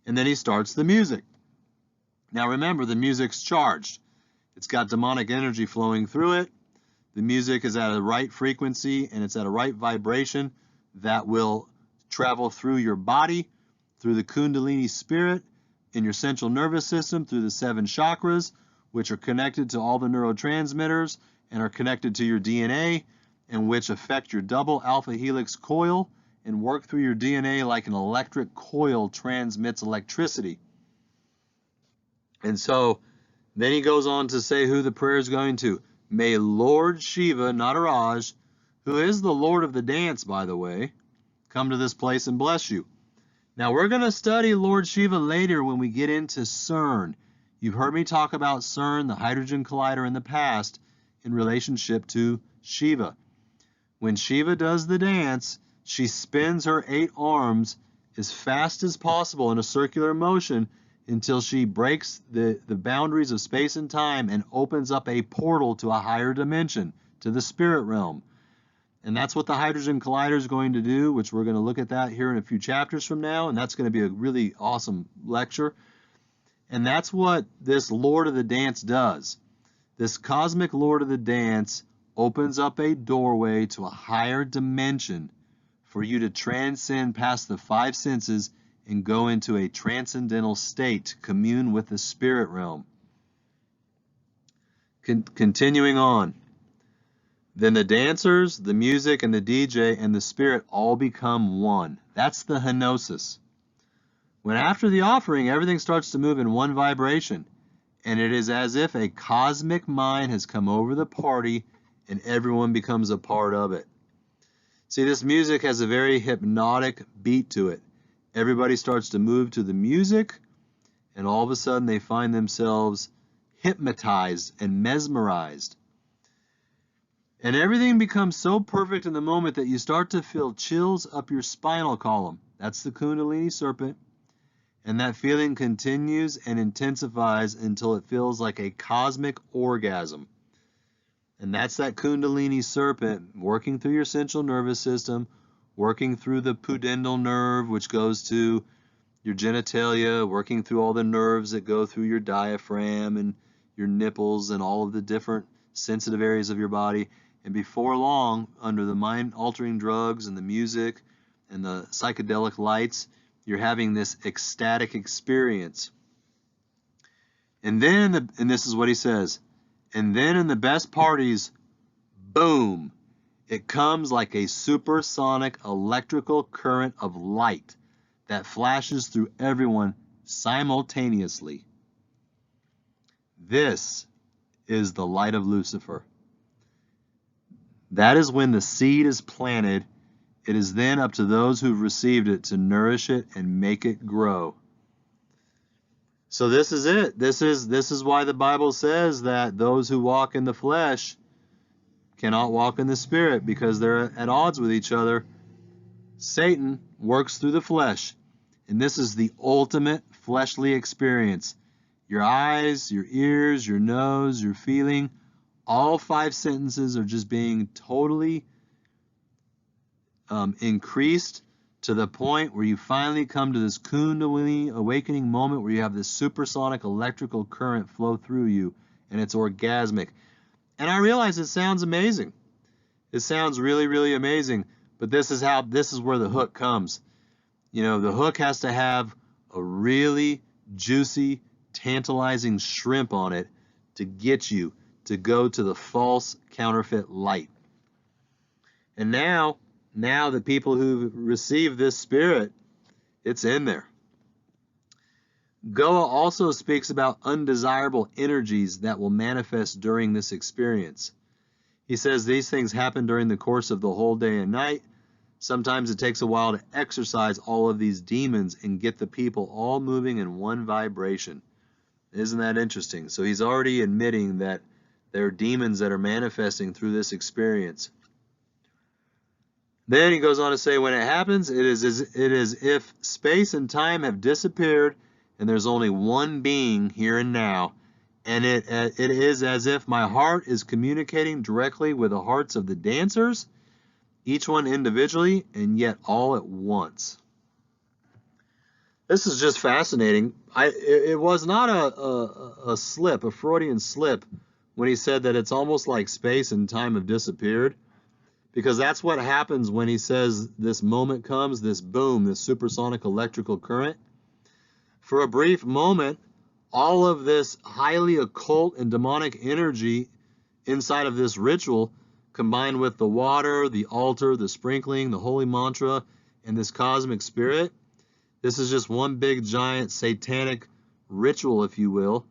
And then he starts the music. Now remember, the music's charged. It's got demonic energy flowing through it. The music is at a right frequency and it's at a right vibration that will travel through your body, through the Kundalini spirit, in your central nervous system, through the 7 chakras, which are connected to all the neurotransmitters and are connected to your DNA, and which affect your double alpha helix coil and work through your DNA like an electric coil transmits electricity. And so then he goes on to say who the prayer is going to. May Lord Shiva, Nataraj, who is the Lord of the dance, by the way, come to this place and bless you. Now we're going to study Lord Shiva later when we get into CERN. You've heard me talk about CERN, the hydrogen collider, in the past in relationship to Shiva. When Shiva does the dance, she spins her 8 arms as fast as possible in a circular motion until she breaks the boundaries of space and time and opens up a portal to a higher dimension, to the spirit realm. And that's what the hydrogen collider is going to do, which we're going to look at that here in a few chapters from now, and that's going to be a really awesome lecture. And that's what this Lord of the Dance does. This cosmic Lord of the Dance opens up a doorway to a higher dimension for you to transcend past the 5 senses and go into a transcendental state to commune with the spirit realm. Continuing on. Then the dancers, the music, and the DJ and the spirit all become one. That's the henosis. When after the offering, everything starts to move in one vibration, and it is as if a cosmic mind has come over the party and everyone becomes a part of it. See, this music has a very hypnotic beat to it. Everybody starts to move to the music, and all of a sudden they find themselves hypnotized and mesmerized. And everything becomes so perfect in the moment that you start to feel chills up your spinal column. That's the Kundalini serpent. And that feeling continues and intensifies until it feels like a cosmic orgasm. And that's that Kundalini serpent working through your central nervous system, working through the pudendal nerve, which goes to your genitalia, working through all the nerves that go through your diaphragm and your nipples and all of the different sensitive areas of your body. And before long, under the mind-altering drugs and the music and the psychedelic lights, you're having this ecstatic experience. And then, and this is what he says, and then in the best parties, boom, it comes like a supersonic electrical current of light that flashes through everyone simultaneously. This is the light of Lucifer. That is when the seed is planted. It is then up to those who've received it to nourish it and make it grow. So this is it. This is why the Bible says that those who walk in the flesh cannot walk in the spirit, because they're at odds with each other. Satan works through the flesh, and this is the ultimate fleshly experience. Your eyes, your ears, your nose, your feeling, all 5 sentences are just being totally increased to the point where you finally come to this Kundalini awakening moment where you have this supersonic electrical current flow through you, and it's orgasmic. And I realize it sounds amazing. It sounds really, really amazing. But this is where the hook comes. You know, the hook has to have a really juicy, tantalizing shrimp on it to get you to go to the false counterfeit light. And now the people who receive this spirit, it's in there. Goa also speaks about undesirable energies that will manifest during this experience. He says these things happen during the course of the whole day and night. Sometimes it takes a while to exorcise all of these demons and get the people all moving in one vibration. Isn't that interesting? So he's already admitting that there are demons that are manifesting through this experience. Then he goes on to say, when it happens, it is if space and time have disappeared and there's only one being here and now. And it is as if my heart is communicating directly with the hearts of the dancers, each one individually, and yet all at once. This is just fascinating. It was not a slip, a Freudian slip, when he said that it's almost like space and time have disappeared. Because that's what happens when he says this moment comes, this boom, this supersonic electrical current. For a brief moment, all of this highly occult and demonic energy inside of this ritual, combined with the water, the altar, the sprinkling, the holy mantra, and this cosmic spirit, this is just one big giant satanic ritual, if you will.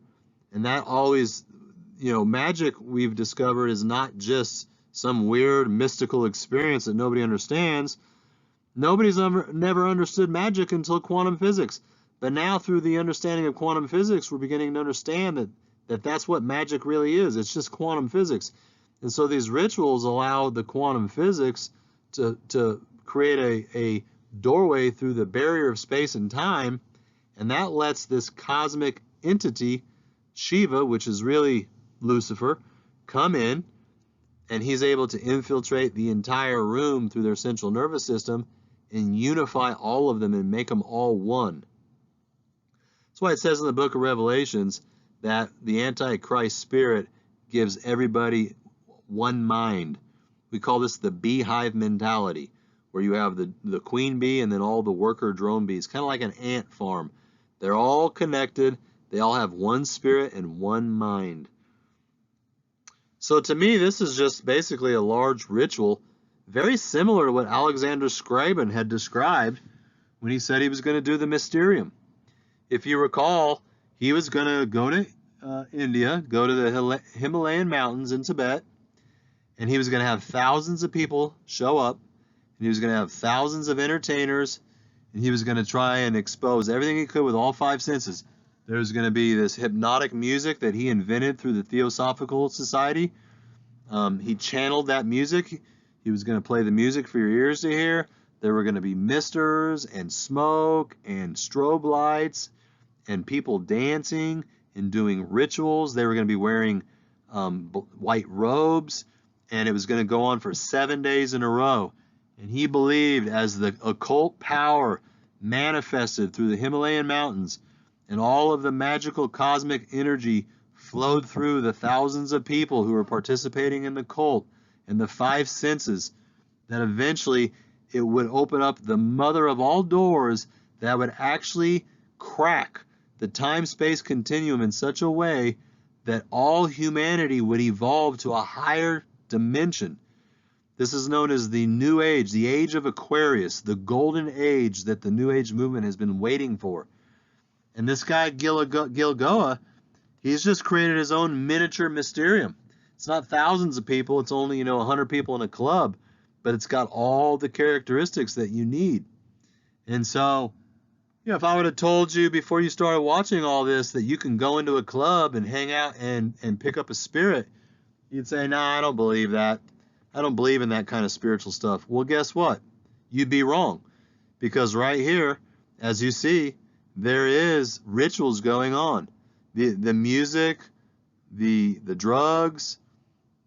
And that always, magic, we've discovered, is not just some weird mystical experience that nobody understands. Nobody's never understood magic until quantum physics. But now through the understanding of quantum physics, we're beginning to understand that that's what magic really is. It's just quantum physics. And so these rituals allow the quantum physics to create a doorway through the barrier of space and time, and that lets this cosmic entity, Shiva, which is really Lucifer, come in, and he's able to infiltrate the entire room through their central nervous system and unify all of them and make them all one. That's why it says in the book of Revelations that the Antichrist spirit gives everybody one mind. We call this the beehive mentality, where you have the queen bee and then all the worker drone bees, kind of like an ant farm. They're all connected. They all have one spirit and one mind. So to me, this is just basically a large ritual, very similar to what Alexander Scriabin had described when he said he was going to do the Mysterium. If you recall, he was going to go to India, go to the Himalayan mountains in Tibet, and he was going to have thousands of people show up, and he was going to have thousands of entertainers, and he was going to try and expose everything he could with all 5 senses. There's going to be this hypnotic music that he invented through the Theosophical Society. He channeled that music. He was going to play the music for your ears to hear. There were going to be misters and smoke and strobe lights and people dancing and doing rituals. They were going to be wearing white robes, and it was going to go on for 7 days in a row. And he believed, as the occult power manifested through the Himalayan mountains, and all of the magical cosmic energy flowed through the thousands of people who were participating in the cult and the 5 senses, that eventually it would open up the mother of all doors that would actually crack the time-space continuum in such a way that all humanity would evolve to a higher dimension. This is known as the New Age, the Age of Aquarius, the golden age that the New Age movement has been waiting for. And this guy, Gil Goa, he's just created his own miniature mysterium. It's not thousands of people. It's only, 100 people in a club, but it's got all the characteristics that you need. And so, if I would have told you before you started watching all this that you can go into a club and hang out and pick up a spirit, you'd say, nah, I don't believe that. I don't believe in that kind of spiritual stuff. Well, guess what? You'd be wrong. Because right here, as you see, there is rituals going on. The music, the drugs,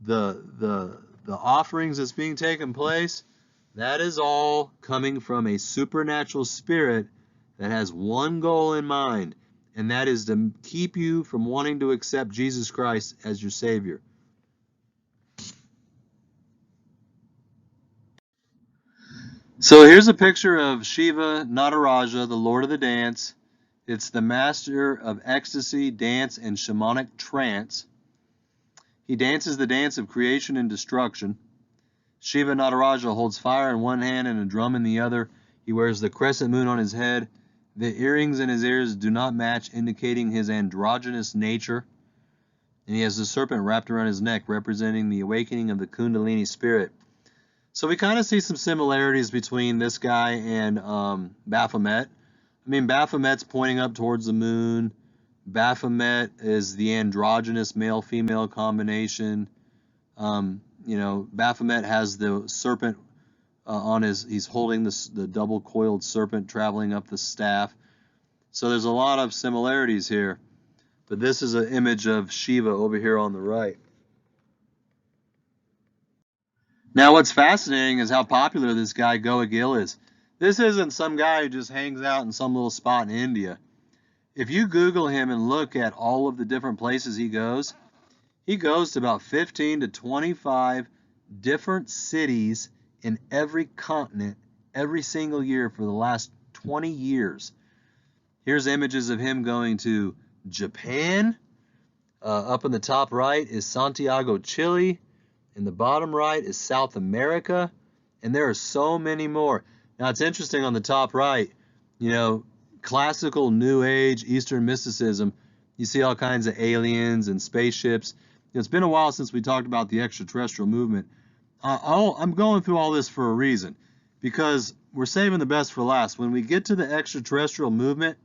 the offerings that's being taken place, that is all coming from a supernatural spirit that has one goal in mind, and that is to keep you from wanting to accept Jesus Christ as your Savior. So here's a picture of Shiva Nataraja, the Lord of the Dance. It's the master of ecstasy, dance, and shamanic trance. He dances the dance of creation and destruction. Shiva Nataraja holds fire in one hand and a drum in the other. He wears the crescent moon on his head. The earrings in his ears do not match, indicating his androgynous nature. And he has the serpent wrapped around his neck, representing the awakening of the Kundalini spirit. So we kind of see some similarities between this guy and Baphomet. I mean, Baphomet's pointing up towards the moon. Baphomet is the androgynous male-female combination. Baphomet has the serpent on he's holding the double-coiled serpent traveling up the staff. So there's a lot of similarities here. But this is an image of Shiva over here on the right. Now what's fascinating is how popular this guy Goa Gil is. This isn't some guy who just hangs out in some little spot in India. If you Google him and look at all of the different places he goes to about 15 to 25 different cities in every continent every single year for the last 20 years. Here's images of him going to Japan. Up in the top right is Santiago, Chile. In the bottom right is South America. And there are so many more. Now it's interesting on the top right, classical New Age, Eastern mysticism, you see all kinds of aliens and spaceships. It's been a while since we talked about the extraterrestrial movement. I'm going through all this for a reason, because we're saving the best for last. When we get to the extraterrestrial movement,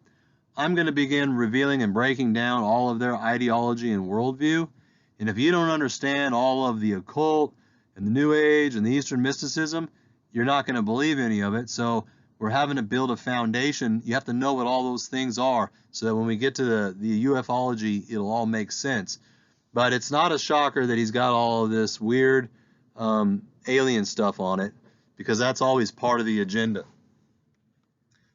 I'm going to begin revealing and breaking down all of their ideology and worldview. And if you don't understand all of the occult and the New Age and the Eastern mysticism, you're not going to believe any of it. So we're having to build a foundation. You have to know what all those things are so that when we get to the ufology, it'll all make sense. But it's not a shocker that he's got all of this weird alien stuff on it, because that's always part of the agenda.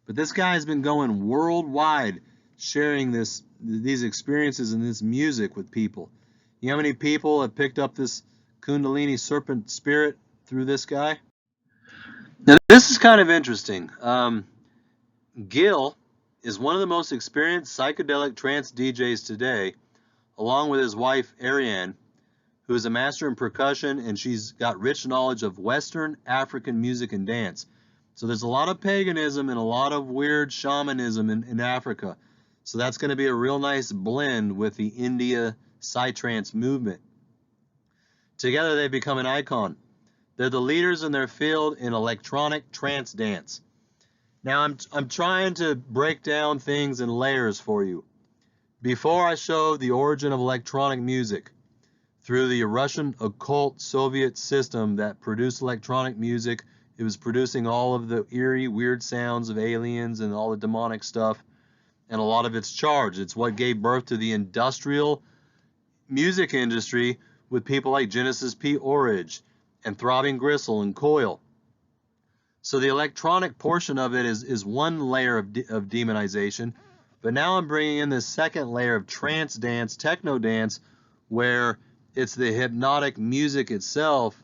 But this guy's been going worldwide sharing these experiences and this music with people. You know how many people have picked up this Kundalini serpent spirit through this guy? Now this is kind of interesting. Gil is one of the most experienced psychedelic trance DJs today, along with his wife Ariane, who is a master in percussion, and she's got rich knowledge of Western African music and dance. So there's a lot of paganism and a lot of weird shamanism in Africa. So that's going to be a real nice blend with the India Psytrance movement. Together they become an icon. They're the leaders in their field in electronic trance dance. Now I'm trying to break down things in layers for you. Before I show the origin of electronic music through the Russian occult Soviet system that produced electronic music, it was producing all of the eerie, weird sounds of aliens and all the demonic stuff, and a lot of it's charged. It's what gave birth to the industrial music industry with people like Genesis P. Orridge and Throbbing Gristle and Coil. So the electronic portion of it is one layer of demonization, but now I'm bringing in this second layer of trance dance, techno dance, where it's the hypnotic music itself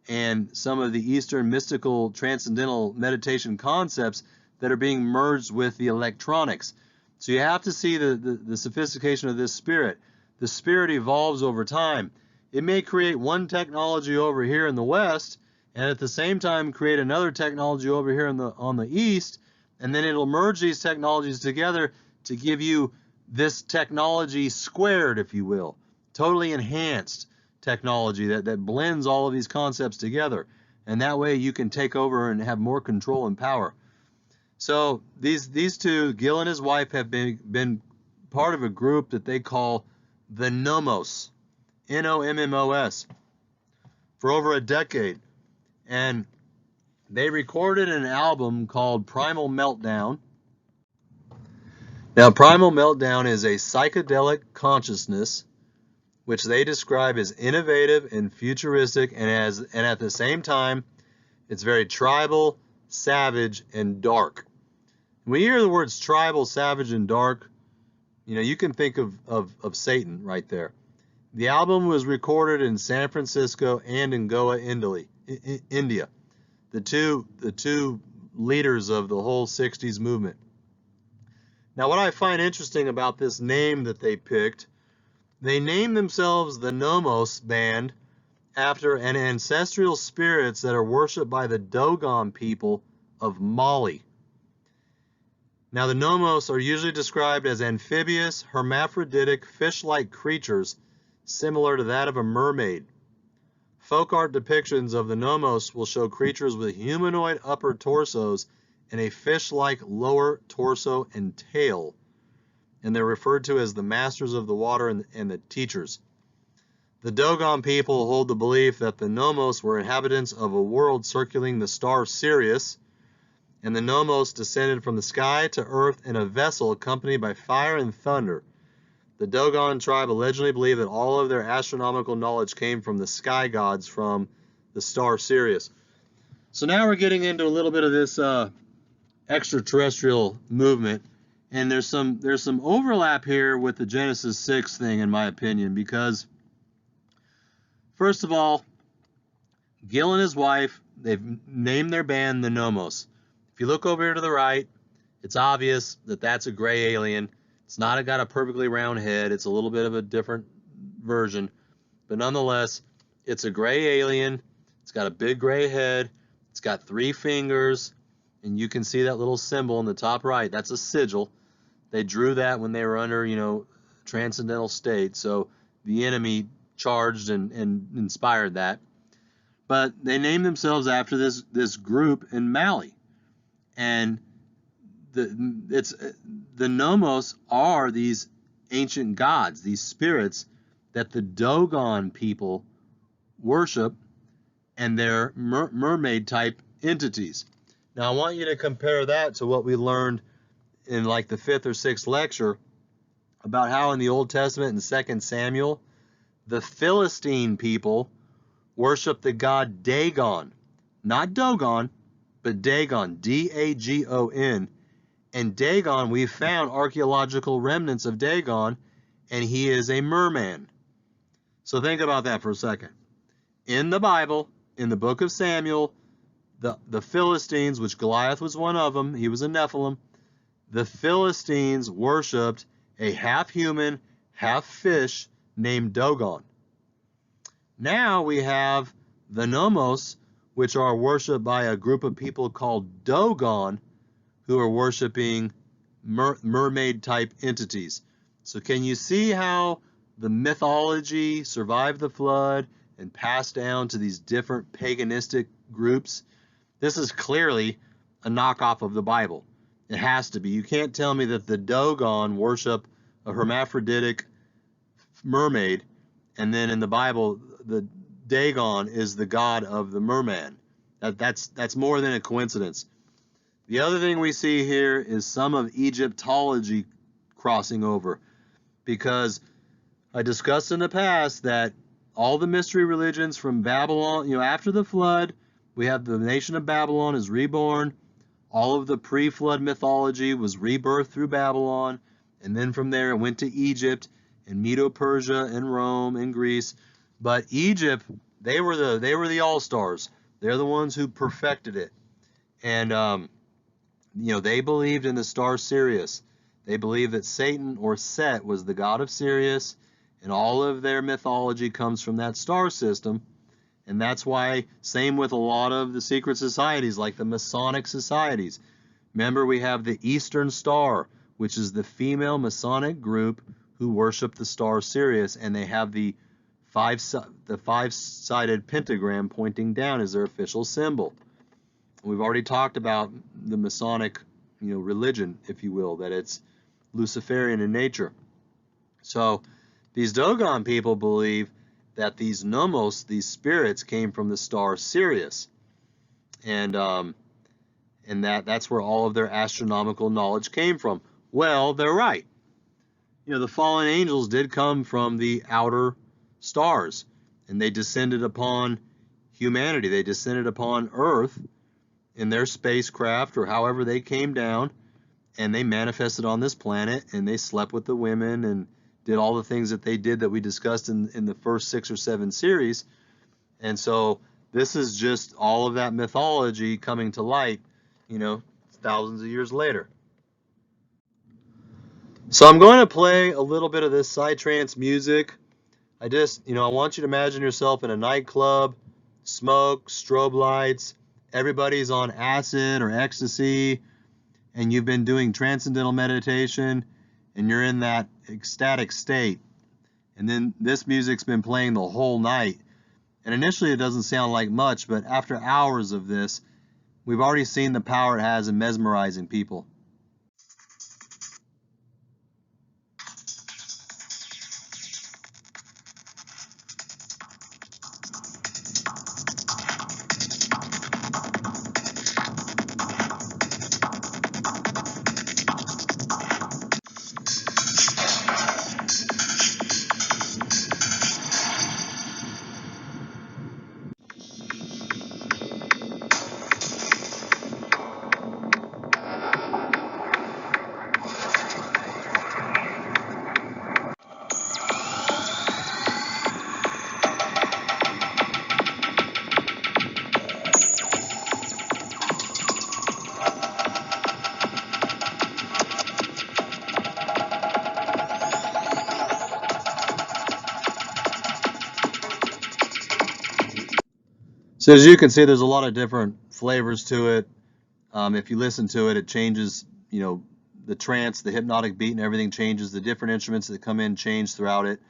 and some of the Eastern mystical transcendental meditation concepts that are being merged with the electronics. So you have to see the sophistication of this spirit. The spirit evolves over time. It may create one technology over here in the West, and at the same time create another technology over here on the East, and then it'll merge these technologies together to give you this technology squared, if you will, totally enhanced, technology that blends all of these concepts together. And that way you can take over and have more control and power. So these two, Gil and his wife, have been part of a group that they call the Nomos, N-O-M-M-O-S, for over a decade. And they recorded an album called Primal Meltdown. Now, Primal Meltdown is a psychedelic consciousness which they describe as innovative and futuristic, and at the same time, it's very tribal, savage, and dark. When you hear the words tribal, savage, and dark, you can think of Satan right there. The album was recorded in San Francisco and in Goa, India. The two leaders of the whole 60s movement. Now, what I find interesting about this name that they picked, they named themselves the Nomos Band after an ancestral spirits that are worshipped by the Dogon people of Mali. Now, the Nomos are usually described as amphibious, hermaphroditic, fish-like creatures similar to that of a mermaid. Folk art depictions of the Nomos will show creatures with humanoid upper torsos and a fish-like lower torso and tail, and they're referred to as the masters of the water and the teachers. The Dogon people hold the belief that the Nomos were inhabitants of a world circling the star Sirius, and the Nomos descended from the sky to earth in a vessel accompanied by fire and thunder. The Dogon tribe allegedly believed that all of their astronomical knowledge came from the sky gods from the star Sirius. So now we're getting into a little bit of this extraterrestrial movement, and there's some overlap here with the Genesis 6 thing, in my opinion, because first of all, Gil and his wife, they've named their band the Nomos. If you look over here to the right, it's obvious that that's a gray alien. It's not got a perfectly round head. It's a little bit of a different version, but nonetheless, it's a gray alien. It's got a big gray head. It's got 3 fingers, and you can see that little symbol in the top right. That's a sigil. They drew that when they were under, transcendental state. So the enemy charged and inspired that. But they named themselves after this group in Mali. And the Nomos are these ancient gods, these spirits that the Dogon people worship, and they're mermaid type entities. Now I want you to compare that to what we learned in like the 5th or 6th lecture about how in the Old Testament in 2 Samuel, the Philistine people worship the god Dagon, not Dogon, but Dagon, D-A-G-O-N. And Dagon, we found archaeological remnants of Dagon, and he is a merman. So think about that for a second. In the Bible, in the book of Samuel, the Philistines, which Goliath was one of them, he was a Nephilim, the Philistines worshipped a half-human, half-fish named Dagon. Now we have the Nomos, which are worshipped by a group of people called Dogon, who are worshiping mermaid-type entities. So can you see how the mythology survived the flood and passed down to these different paganistic groups? This is clearly a knockoff of the Bible. It has to be. You can't tell me that the Dogon worship a hermaphroditic mermaid, and then in the Bible, the Dagon is the god of the merman. That's more than a coincidence. The other thing we see here is some of Egyptology crossing over, because I discussed in the past that all the mystery religions from Babylon, after the flood, we have the nation of Babylon is reborn. All of the pre-flood mythology was rebirthed through Babylon, and then from there it went to Egypt and Medo-Persia and Rome and Greece. But Egypt, they were the all-stars. They're the ones who perfected it. And they believed in the star Sirius. They believed that Satan, or Set, was the god of Sirius, and all of their mythology comes from that star system. And that's why, same with a lot of the secret societies, like the Masonic societies. Remember, we have the Eastern Star, which is the female Masonic group who worship the star Sirius, and they have the the five-sided pentagram pointing down is their official symbol. We've already talked about the Masonic, religion, if you will, that it's Luciferian in nature. So these Dogon people believe that these Nomos, these spirits, came from the star Sirius, and that's where all of their astronomical knowledge came from. Well, they're right. The fallen angels did come from the outer stars, and they descended upon humanity. They descended upon Earth in their spacecraft, or however they came down, and they manifested on this planet, and they slept with the women and did all the things that they did that we discussed in the first 6 or 7 series. And so this is just all of that mythology coming to light, thousands of years later. So I'm going to play a little bit of this psytrance music. I want you to imagine yourself in a nightclub, smoke, strobe lights, everybody's on acid or ecstasy, and you've been doing transcendental meditation, and you're in that ecstatic state. And then this music's been playing the whole night. And initially it doesn't sound like much, but after hours of this, we've already seen the power it has in mesmerizing people. So as you can see, there's a lot of different flavors to it. If you listen to it, it changes, the trance, the hypnotic beat and everything changes. The different instruments that come in change throughout it.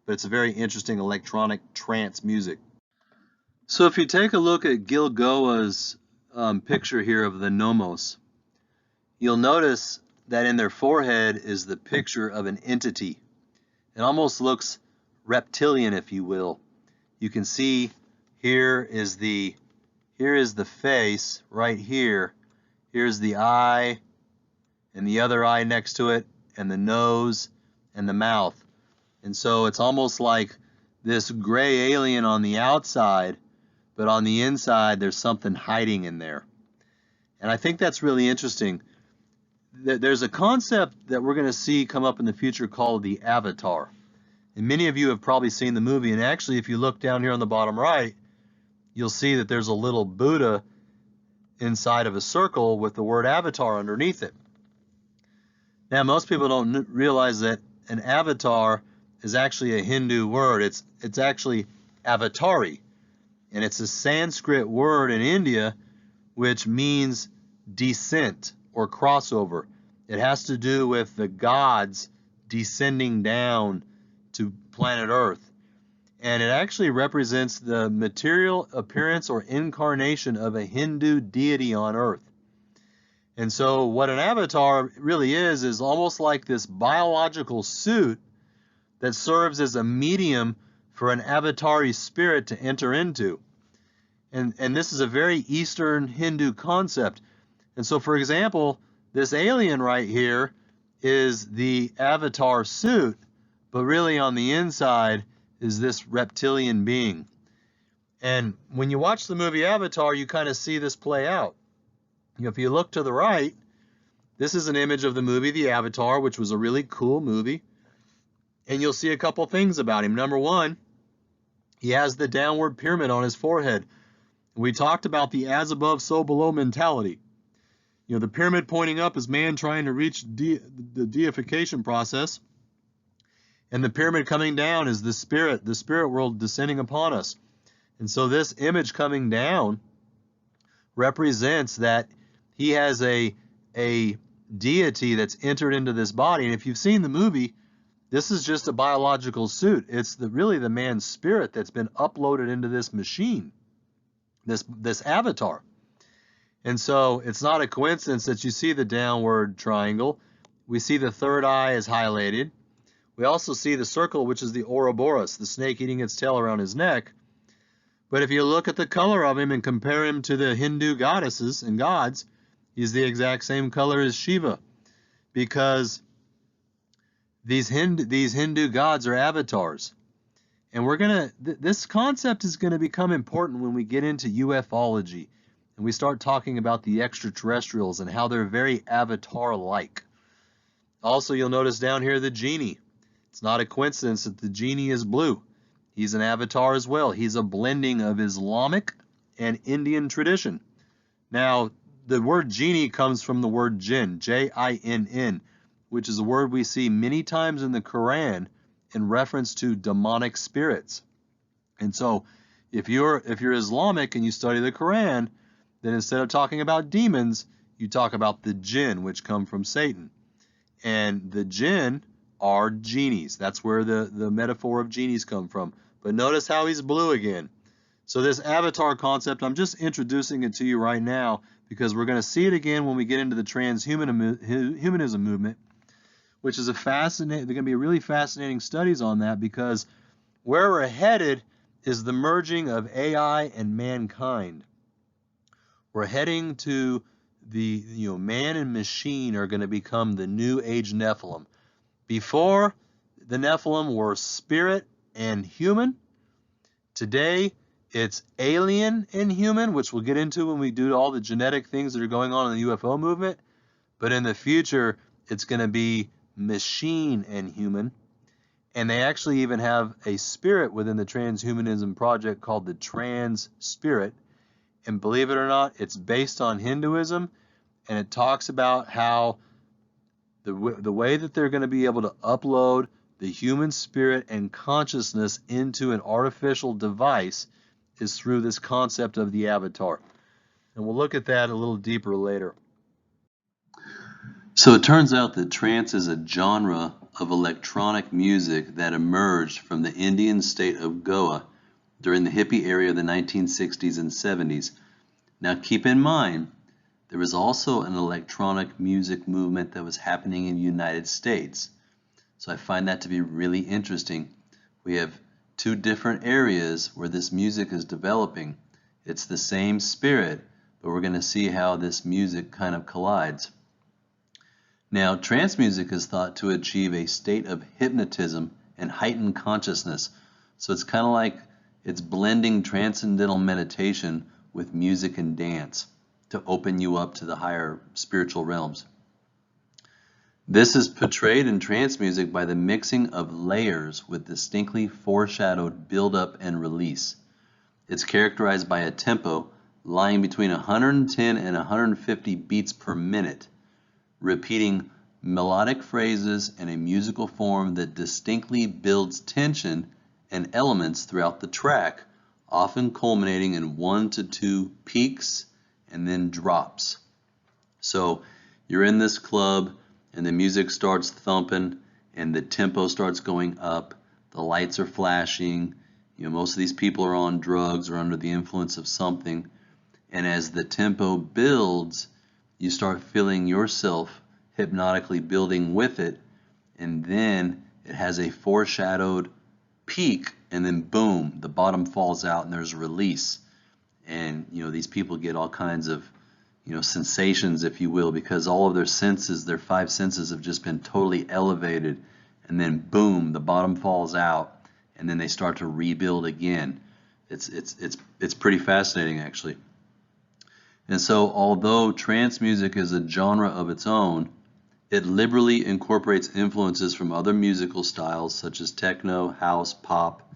But it's a very interesting electronic trance music. So if you take a look at Gil Goa's picture here of the Nomos, you'll notice that in their forehead is the picture of an entity. It almost looks reptilian, if you will. You can see here is the face right here. Here's the eye and the other eye next to it, and the nose and the mouth. And so it's almost like this gray alien on the outside, but on the inside there's something hiding in there. And I think that's really interesting. There's a concept that we're going to see come up in the future called the avatar. And many of you have probably seen the movie, and actually if you look down here on the bottom right, you'll see that there's a little Buddha inside of a circle with the word avatar underneath it. Now, most people don't realize that an avatar is actually a Hindu word. It's actually avatari, and it's a Sanskrit word in India which means descent or crossover. It has to do with the gods descending down to planet Earth. And it actually represents the material appearance or incarnation of a Hindu deity on Earth. And so what an avatar really is almost like this biological suit that serves as a medium for an avatari spirit to enter into. And this is a very Eastern Hindu concept. And so, for example, this alien right here is the avatar suit, but really on the inside is this reptilian being. And when you watch the movie Avatar, you kind of see this play out. If you look to the right, this is an image of the movie The Avatar, which was a really cool movie. And you'll see a couple things about him. Number one, he has the downward pyramid on his forehead. We talked about the as above, so below mentality. The pyramid pointing up is man trying to reach the deification process. And the pyramid coming down is the spirit world descending upon us. And so this image coming down represents that he has a deity that's entered into this body. And if you've seen the movie, This is just a biological suit. It's really the man's spirit that's been uploaded into this machine, this avatar. And so it's not a coincidence that you see the downward triangle. We see the third eye is highlighted. We also see the circle, which is the Ouroboros, the snake eating its tail around his neck. But if you look at the color of him and compare him to the Hindu goddesses and gods, he's the exact same color as Shiva, because these Hindu gods are avatars. And this concept is gonna become important when we get into ufology and we start talking about the extraterrestrials and how they're very avatar-like. Also, you'll notice down here the genie. It's not a coincidence that the genie is blue. He's an avatar as well. He's a blending of Islamic and Indian tradition. Now, the word genie comes from the word jinn, J-I-N-N, which is a word we see many times in the Quran in reference to demonic spirits. And so, if you're Islamic and you study the Quran, then instead of talking about demons, you talk about the jinn, which come from Satan. And the jinn are genies. That's where the metaphor of genies come from. But notice how he's blue again. So this avatar concept, I'm just introducing it to you right now because we're going to see it again when we get into the transhumanism movement, which is there are going to be really fascinating studies on that, because where we're headed is the merging of AI and mankind. We're heading to man and machine are going to become the new age Nephilim. Before, the Nephilim were spirit and human. Today, it's alien and human, which we'll get into when we do all the genetic things that are going on in the UFO movement. But in the future, it's going to be machine and human. And they actually even have a spirit within the transhumanism project called the Trance spirit. And believe it or not, it's based on Hinduism, and it talks about how the way that they're going to be able to upload the human spirit and consciousness into an artificial device is through this concept of the avatar. And we'll look at that a little deeper later. So it turns out that trance is a genre of electronic music that emerged from the Indian state of Goa during the hippie era of the 1960s and 70s. Now keep in mind, there was also an electronic music movement that was happening in the United States. So I find that to be really interesting. We have two different areas where this music is developing. It's the same spirit, but we're going to see how this music kind of collides. Now, trance music is thought to achieve a state of hypnotism and heightened consciousness. So it's kind of like it's blending transcendental meditation with music and dance to open you up to the higher spiritual realms. This is portrayed in trance music by the mixing of layers with distinctly foreshadowed build-up and release. It's characterized by a tempo lying between 110 and 150 beats per minute, repeating melodic phrases in a musical form that distinctly builds tension and elements throughout the track, often culminating in 1 to 2 peaks and then drops. So you're in this club and the music starts thumping and the tempo starts going up, the lights are flashing, most of these people are on drugs or under the influence of something, and as the tempo builds, you start feeling yourself hypnotically building with it, and then it has a foreshadowed peak, and then boom, the bottom falls out and there's a release. And these people get all kinds of sensations, if you will, because all of their senses, their 5 senses, have just been totally elevated, and then boom, the bottom falls out, and then they start to rebuild again. It's pretty fascinating, actually. And so although trance music is a genre of its own, it liberally incorporates influences from other musical styles such as techno, house, pop,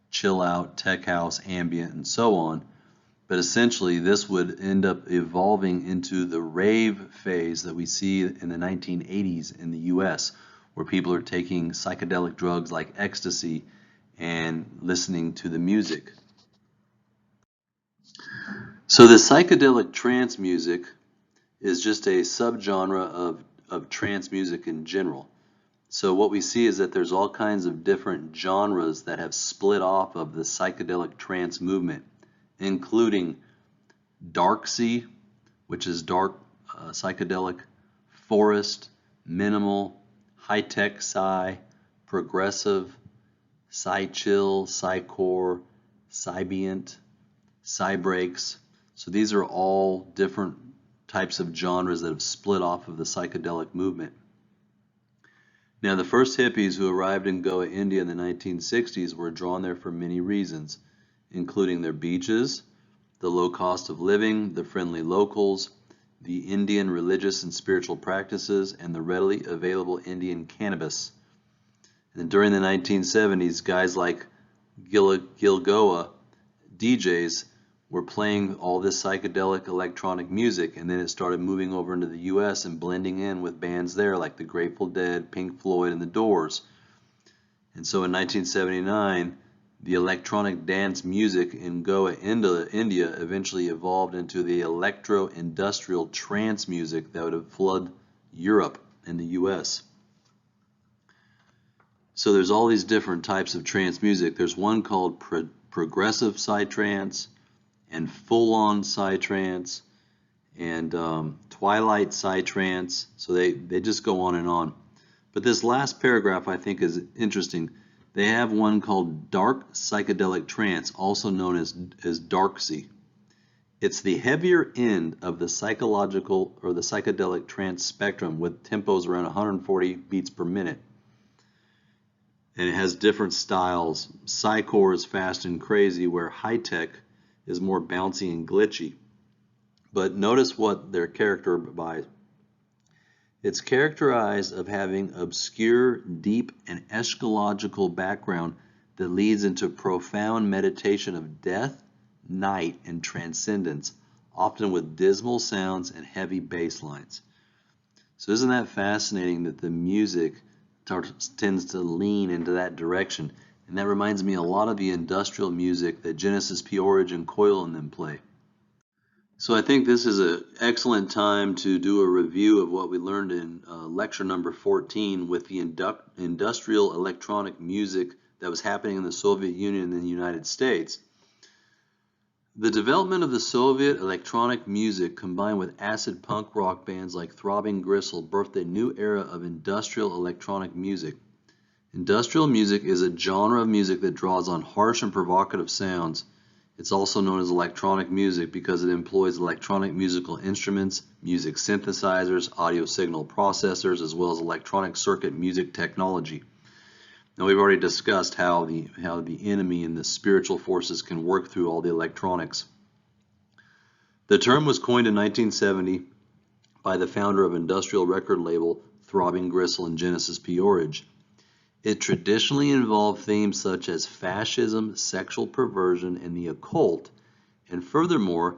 chill out, tech house, ambient, and so on. But essentially this would end up evolving into the rave phase that we see in the 1980s in the US, where people are taking psychedelic drugs like ecstasy and listening to the music. So the psychedelic trance music is just a subgenre of trance music in general. So what we see is that there's all kinds of different genres that have split off of the psychedelic trance movement, including darksy, which is dark psychedelic, forest, minimal, high-tech psy, progressive, psy-chill, psy-core, psybient, psy-breaks. So these are all different types of genres that have split off of the psychedelic movement. Now, the first hippies who arrived in Goa, India in the 1960s were drawn there for many reasons, including their beaches, the low cost of living, the friendly locals, the Indian religious and spiritual practices, and the readily available Indian cannabis. And during the 1970s, guys like Gil Goa, DJs, were playing all this psychedelic electronic music, and then it started moving over into the US and blending in with bands there like the Grateful Dead, Pink Floyd, and the Doors. And so in 1979, the electronic dance music in Goa, India, eventually evolved into the electro-industrial trance music that would flood Europe and the US. So there's all these different types of trance music. There's one called progressive psytrance, and full-on psytrance, and twilight psytrance. So they just go on and on. But this last paragraph I think is interesting. They have one called dark psychedelic trance, also known as darksy. It's the heavier end of the psychological or the psychedelic trance spectrum with tempos around 140 beats per minute. And it has different styles. Psy-core is fast and crazy, where high-tech is more bouncy and glitchy. But notice what they're characterized by. It's characterized of having obscure, deep, and eschatological background that leads into profound meditation of death, night, and transcendence, often with dismal sounds and heavy bass lines. So isn't that fascinating that the music tends to lean into that direction? And that reminds me a lot of the industrial music that Genesis P. Orridge and Coil and them play. So I think this is an excellent time to do a review of what we learned in lecture number 14 with the industrial electronic music that was happening in the Soviet Union and the United States. The development of the Soviet electronic music combined with acid punk rock bands like Throbbing Gristle birthed a new era of industrial electronic music. Industrial music is a genre of music that draws on harsh and provocative sounds. It's also known as electronic music because it employs electronic musical instruments, music synthesizers, audio signal processors, as well as electronic circuit music technology. Now, we've already discussed how the enemy and the spiritual forces can work through all the electronics. The term was coined in 1970 by the founder of industrial record label Throbbing Gristle and Genesis P. Orridge. It traditionally involved themes such as fascism, sexual perversion, and the occult, and furthermore,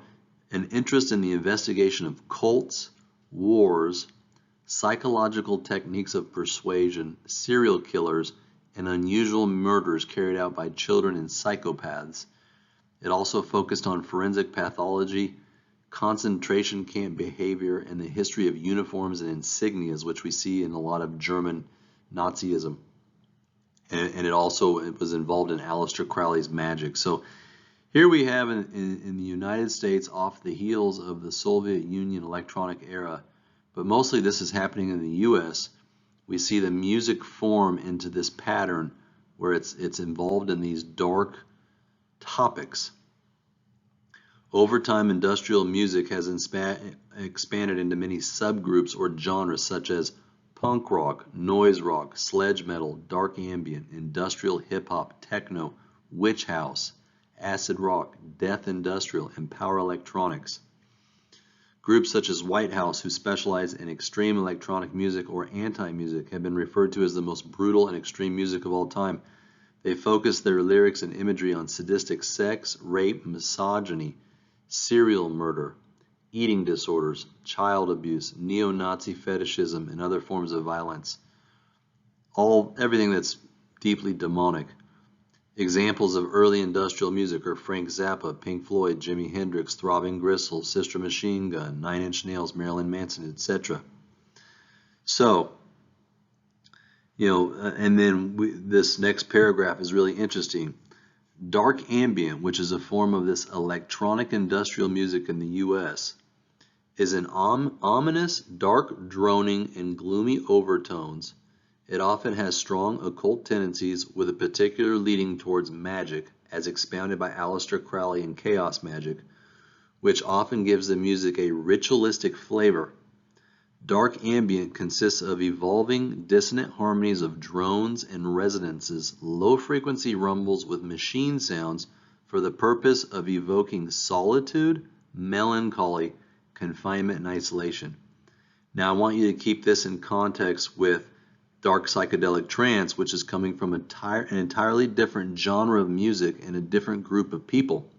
an interest in the investigation of cults, wars, psychological techniques of persuasion, serial killers, and unusual murders carried out by children and psychopaths. It also focused on forensic pathology, concentration camp behavior, and the history of uniforms and insignias, which we see in a lot of German Nazism. And it was involved in Aleister Crowley's magic. So here we have in the United States, off the heels of the Soviet Union electronic era, but mostly this is happening in the US, we see the music form into this pattern where it's involved in these dark topics. Over time, industrial music has expanded into many subgroups or genres such as punk rock, noise rock, sledge metal, dark ambient, industrial hip-hop, techno, witch house, acid rock, death industrial, and power electronics. Groups such as White House, who specialize in extreme electronic music or anti-music, have been referred to as the most brutal and extreme music of all time. They focus their lyrics and imagery on sadistic sex, rape, misogyny, serial murder, eating disorders, child abuse, neo-Nazi fetishism, and other forms of violence. Everything that's deeply demonic. Examples of early industrial music are Frank Zappa, Pink Floyd, Jimi Hendrix, Throbbing Gristle, Sister Machine Gun, Nine Inch Nails, Marilyn Manson, etc. So, And then this next paragraph is really interesting. Dark ambient, which is a form of this electronic industrial music in the U.S., is an ominous, dark droning and gloomy overtones. It often has strong occult tendencies with a particular leaning towards magic, as expounded by Aleister Crowley in Chaos Magic, which often gives the music a ritualistic flavor. Dark ambient consists of evolving, dissonant harmonies of drones and resonances, low-frequency rumbles with machine sounds for the purpose of evoking solitude, melancholy, confinement, and isolation. Now I want you to keep this in context with dark psychedelic trance, which is coming from an entirely different genre of music and a different group of people.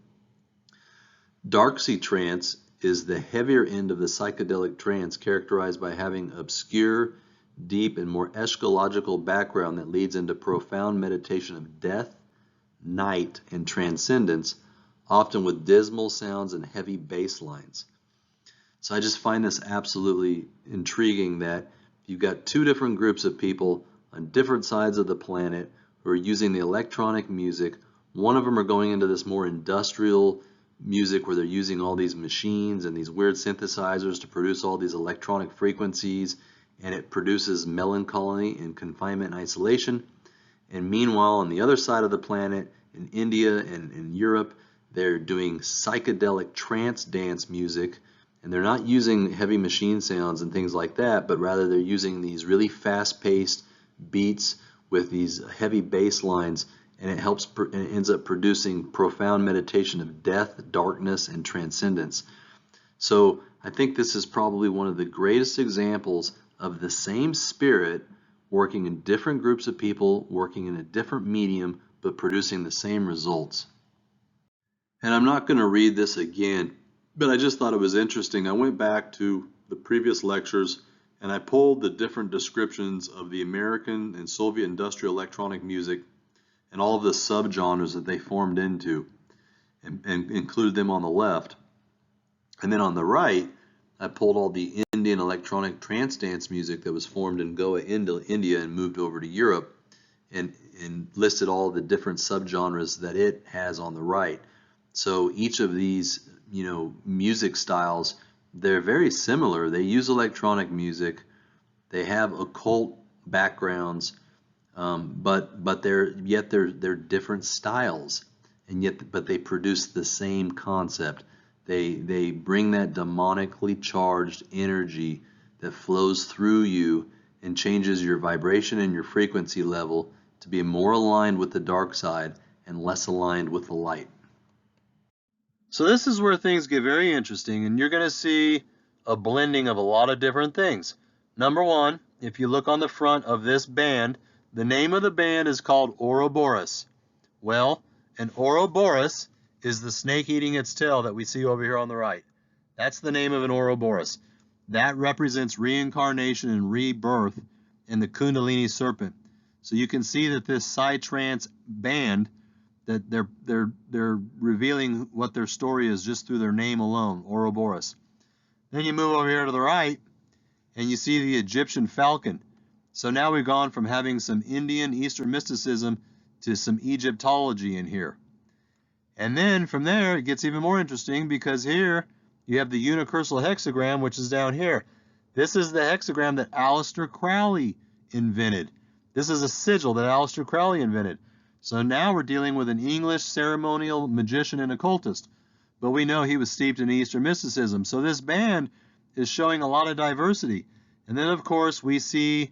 Dark trance is the heavier end of the psychedelic trance, characterized by having obscure, deep, and more eschatological background that leads into profound meditation of death, night, and transcendence, often with dismal sounds and heavy bass lines. So I just find this absolutely intriguing that you've got two different groups of people on different sides of the planet who are using the electronic music. One of them are going into this more industrial music where they're using all these machines and these weird synthesizers to produce all these electronic frequencies, and it produces melancholy and confinement and isolation. And meanwhile, on the other side of the planet, in India and in Europe, they're doing psychedelic trance dance music, and they're not using heavy machine sounds and things like that, but rather they're using these really fast-paced beats with these heavy bass lines, and it ends up producing profound meditation of death, darkness, and transcendence. So I think this is probably one of the greatest examples of the same spirit working in different groups of people, working in a different medium, but producing the same results. And I'm not going to read this again, but I just thought it was interesting. I went back to the previous lectures and I pulled the different descriptions of the American and Soviet industrial electronic music and all of the subgenres that they formed into, and included them on the left. And then on the right, I pulled all the Indian electronic trance dance music that was formed in Goa, India, and moved over to Europe, and listed all the different subgenres that it has on the right. So each of these, music styles, they're very similar. They use electronic music. They have occult backgrounds. But they're different styles, but they produce the same concept. They bring that demonically charged energy that flows through you and changes your vibration and your frequency level to be more aligned with the dark side and less aligned with the light. So this is where things get very interesting, and you're going to see a blending of a lot of different things. Number one, if you look on the front of this band, the name of the band is called Ouroboros. Well, an Ouroboros is the snake eating its tail that we see over here on the right. That's the name of an Ouroboros. That represents reincarnation and rebirth in the Kundalini serpent. So you can see that this psytrance band, that they're revealing what their story is just through their name alone, Ouroboros. Then you move over here to the right, and you see the Egyptian falcon. So now we've gone from having some Indian Eastern mysticism to some Egyptology in here. And then from there, it gets even more interesting, because here you have the unicursal hexagram, which is down here. This is the hexagram that Aleister Crowley invented. This is a sigil that Aleister Crowley invented. So now we're dealing with an English ceremonial magician and occultist. But we know he was steeped in Eastern mysticism. So this band is showing a lot of diversity. And then, of course, we see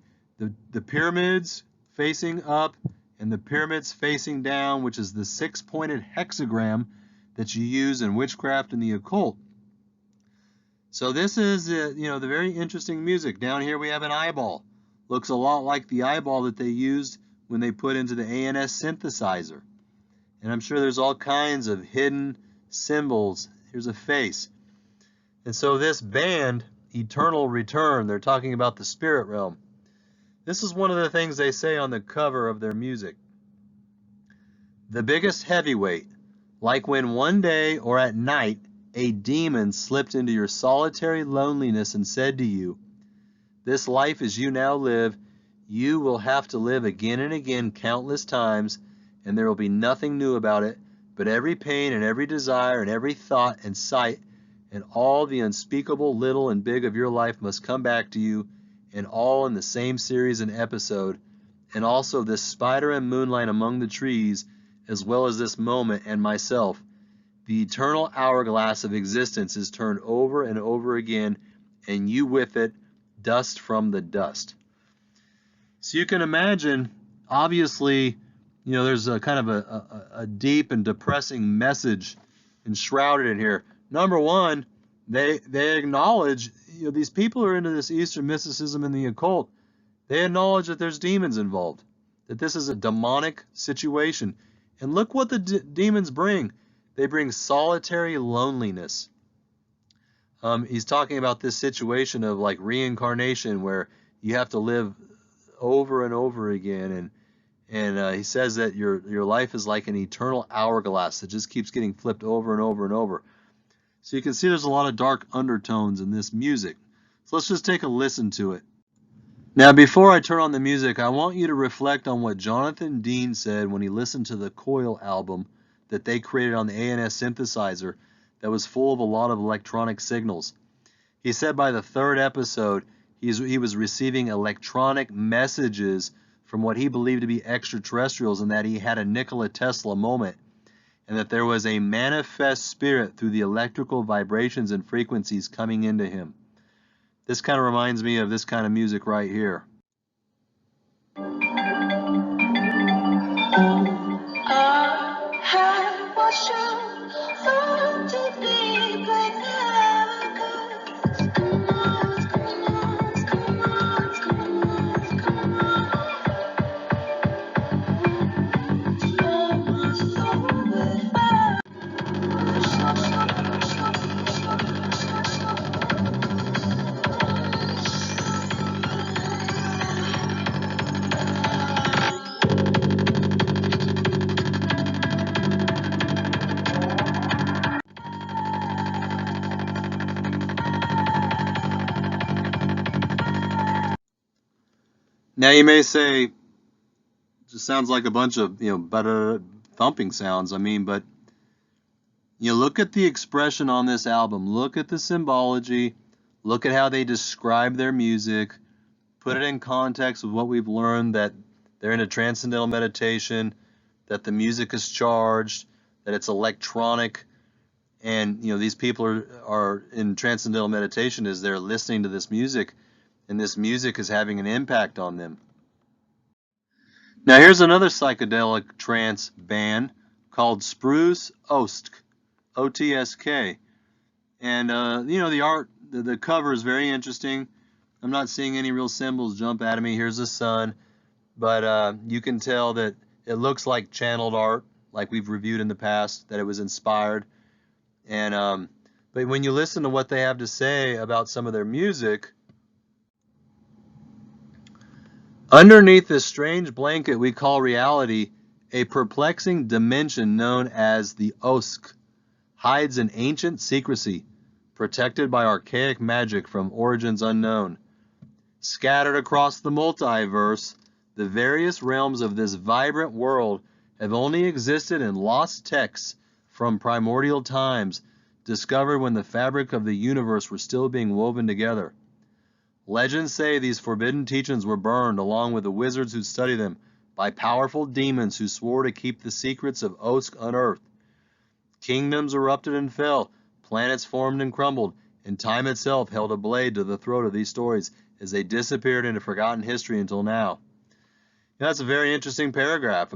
the pyramids facing up and the pyramids facing down, which is the six-pointed hexagram that you use in witchcraft and the occult. So this is, the very interesting music. Down here we have an eyeball. Looks a lot like the eyeball that they used when they put into the ANS synthesizer. And I'm sure there's all kinds of hidden symbols. Here's a face. And so this band, Eternal Return, they're talking about the spirit realm. This is one of the things they say on the cover of their music. The biggest heavyweight, like when one day or at night a demon slipped into your solitary loneliness and said to you, "This life as you now live, You will have to live again and again countless times, and there will be nothing new about it, but every pain and every desire and every thought and sight and all the unspeakable little and big of your life must come back to you, and all in the same series and episode, and also this spider and moonlight among the trees, as well as this moment and myself. The eternal hourglass of existence is turned over and over again, and you with it, dust from the dust. So you can imagine, obviously, there's a kind of a deep and depressing message enshrouded in here. Number one, they acknowledge, these people are into this Eastern mysticism and the occult. They acknowledge that there's demons involved, that this is a demonic situation. And look what the demons bring. They bring solitary loneliness. He's talking about this situation of like reincarnation where you have to live over and over again, and he says that your life is like an eternal hourglass that just keeps getting flipped over and over and over. So you can see there's a lot of dark undertones in this music. So let's just take a listen to it. Now, before I turn on the music, I want you to reflect on what Jonathan Dean said when he listened to the Coil album that they created on the ANS synthesizer that was full of a lot of electronic signals. He said by the third episode, he was receiving electronic messages from what he believed to be extraterrestrials, and that he had a Nikola Tesla moment, and that there was a manifest spirit through the electrical vibrations and frequencies coming into him. This kind of reminds me of this kind of music right here. Now you may say, it just sounds like a bunch of thumping sounds. But look at the expression on this album. Look at the symbology. Look at how they describe their music. Put it in context with what we've learned, that they're in a transcendental meditation, that the music is charged, that it's electronic, and these people are in transcendental meditation as they're listening to this music, and this music is having an impact on them. Now here's another psychedelic trance band called Spruce Osk, O-T-S-K, and the art, the cover is very interesting. I'm not seeing any real symbols jump out of me. Here's the sun, but you can tell that it looks like channeled art, like we've reviewed in the past, that it was inspired. And but when you listen to what they have to say about some of their music, underneath this strange blanket we call reality, a perplexing dimension known as the Osk hides an ancient secrecy, protected by archaic magic from origins unknown. Scattered across the multiverse, the various realms of this vibrant world have only existed in lost texts from primordial times, discovered when the fabric of the universe were still being woven together. Legends say these forbidden teachings were burned, along with the wizards who study them, by powerful demons who swore to keep the secrets of Osk unearthed. Kingdoms erupted and fell, planets formed and crumbled, and time itself held a blade to the throat of these stories as they disappeared into forgotten history until now. That's a very interesting paragraph.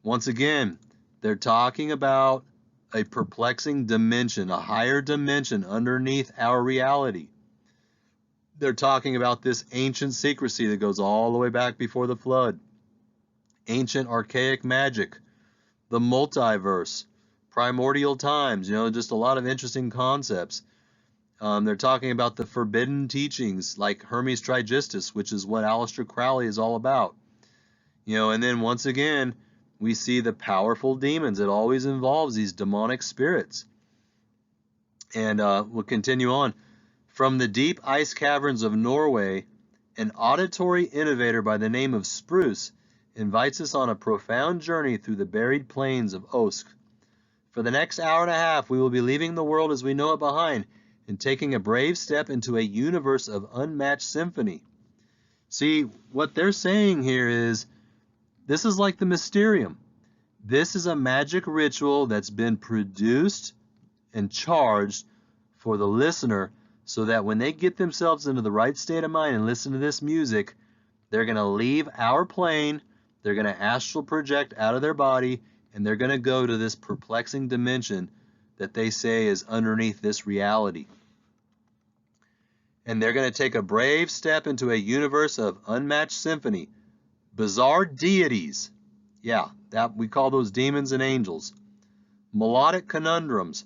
Once again, they're talking about a perplexing dimension, a higher dimension underneath our reality. They're talking about this ancient secrecy that goes all the way back before the flood, ancient archaic magic, the multiverse, primordial times, just a lot of interesting concepts. They're talking about the forbidden teachings like Hermes Trismegistus, which is what Aleister Crowley is all about. And then once again, we see the powerful demons. It always involves these demonic spirits. And we'll continue on. From the deep ice caverns of Norway An auditory innovator by the name of Spruce invites us on a profound journey through the buried plains of Osk. For the next hour and a half, we will be leaving the world as we know it behind and taking a brave step into a universe of unmatched symphony. See, what they're saying here is, this is like the Mysterium. This is a magic ritual that's been produced and charged for the listener so that when they get themselves into the right state of mind and listen to this music, they're going to leave our plane, they're going to astral project out of their body, and they're going to go to this perplexing dimension that they say is underneath this reality. And they're going to take a brave step into a universe of unmatched symphony, bizarre deities, yeah, that we call those demons and angels, melodic conundrums,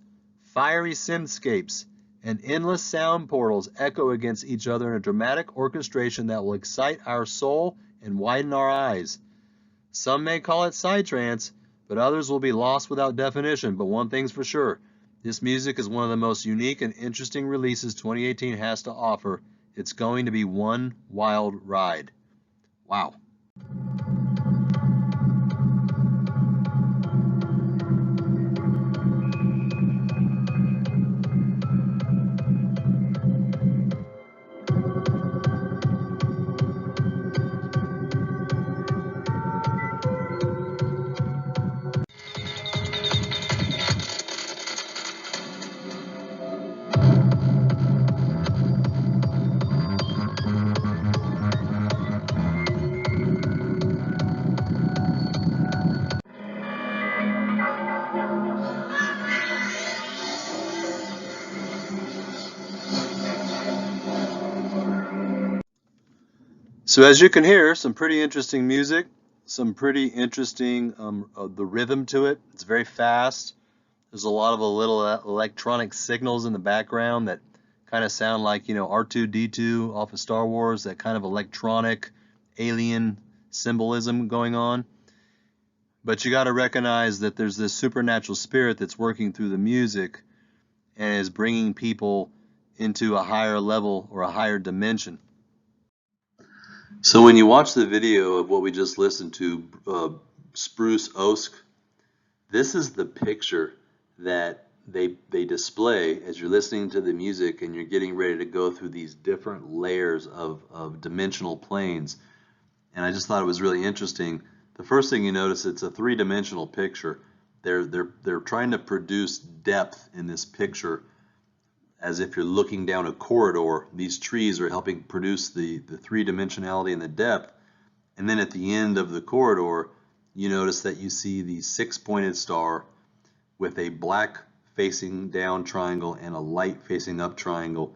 fiery simscapes, and endless sound portals echo against each other in a dramatic orchestration that will excite our soul and widen our eyes. Some may call it psytrance, but others will be lost without definition. But one thing's for sure, this music is one of the most unique and interesting releases 2018 has to offer. It's going to be one wild ride. Wow. So as you can hear, some pretty interesting music, some pretty interesting the rhythm to it. It's very fast. There's a lot of little electronic signals in the background that kind of sound like, R2-D2 off of Star Wars, that kind of electronic alien symbolism going on. But you got to recognize that there's this supernatural spirit that's working through the music and is bringing people into a higher level or a higher dimension. So when you watch the video of what we just listened to, Spruce Osk, this is the picture that they display as you're listening to the music and you're getting ready to go through these different layers of dimensional planes. And I just thought it was really interesting. The first thing you notice, it's a three-dimensional picture. They're trying to produce depth in this picture as if you're looking down a corridor. These trees are helping produce the three-dimensionality and the depth. And then at the end of the corridor, you notice that you see the six-pointed star with a black facing down triangle and a light facing up triangle.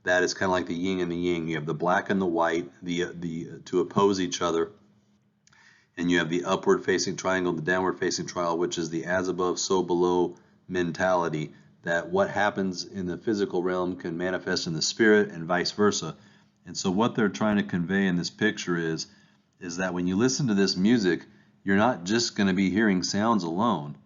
That is kind of like the yin and the yang. You have the black and the white to oppose each other. And you have the upward facing triangle, the downward facing triangle, which is the as above, so below mentality, that what happens in the physical realm can manifest in the spirit and vice versa. And so what they're trying to convey in this picture is that when you listen to this music, you're not just going to be hearing sounds alone,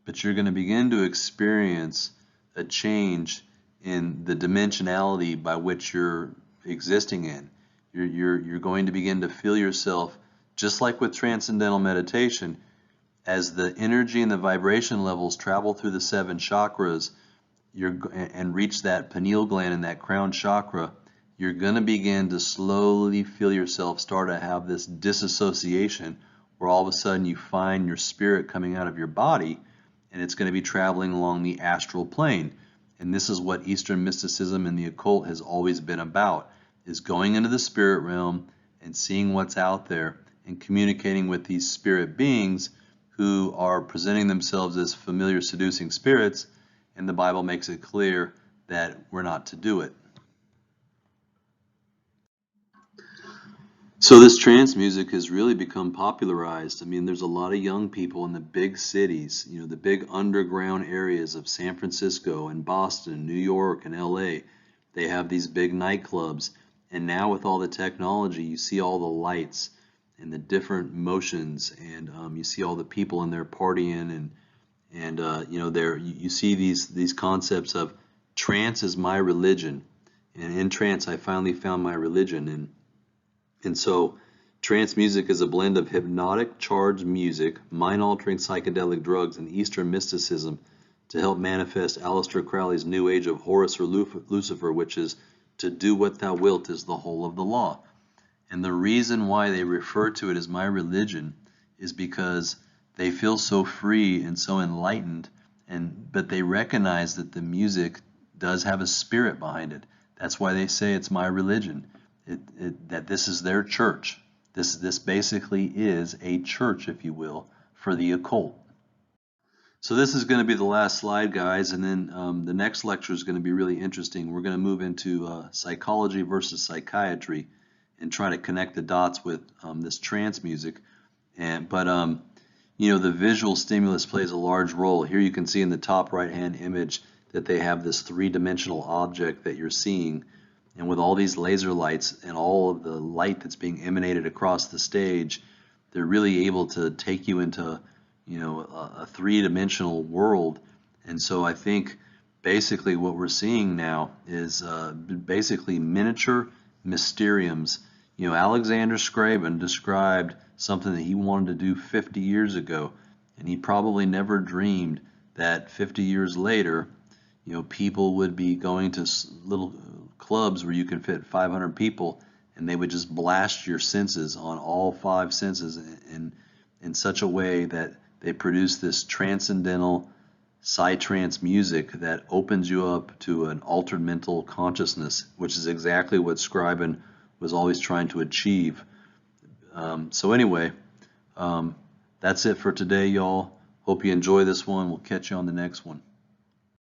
but you're going to begin to experience a change in the dimensionality by which you're existing in. You're going to begin to feel yourself, just like with transcendental meditation, as the energy and the vibration levels travel through the 7 chakras and reach that pineal gland and that crown chakra, you're going to begin to slowly feel yourself start to have this disassociation where all of a sudden you find your spirit coming out of your body and it's going to be traveling along the astral plane. And this is what Eastern mysticism and the occult has always been about, is going into the spirit realm and seeing what's out there and communicating with these spirit beings who are presenting themselves as familiar seducing spirits, and the Bible makes it clear that we're not to do it. So this trance music has really become popularized. I mean, there's a lot of young people in the big cities, the big underground areas of San Francisco and Boston, New York and LA. They have these big nightclubs, and now with all the technology, you see all the lights and the different motions, and you see all the people in there partying, and you see these concepts of trance is my religion, and in trance I finally found my religion. And And so trance music is a blend of hypnotic charged music, mind-altering psychedelic drugs, and Eastern mysticism to help manifest Aleister Crowley's New Age of Horus or Lucifer, which is to do what thou wilt is the whole of the law. And the reason why they refer to it as my religion is because they feel so free and so enlightened, but they recognize that the music does have a spirit behind it. That's why they say it's my religion, that this is their church. This basically is a church, if you will, for the occult. So this is going to be the last slide, guys, and then the next lecture is going to be really interesting. We're going to move into psychology versus psychiatry and try to connect the dots with this trance music. But you know, the visual stimulus plays a large role. Here you can see in the top right-hand image that they have this three-dimensional object that you're seeing, and with all these laser lights and all of the light that's being emanated across the stage, they're really able to take you into, you know, a three-dimensional world. And so I think basically what we're seeing now is basically miniature mysteriums. You know, Alexander Scriven described something that he wanted to do 50 years ago, and he probably never dreamed that 50 years later, you know, people would be going to little clubs where you can fit 500 people, and they would just blast your senses on all five senses in such a way that they produce this transcendental psytrance music that opens you up to an altered mental consciousness, which is exactly what Scriven was always trying to achieve. So anyway, that's it for today, y'all. Hope you enjoy this one. We'll catch you on the next one.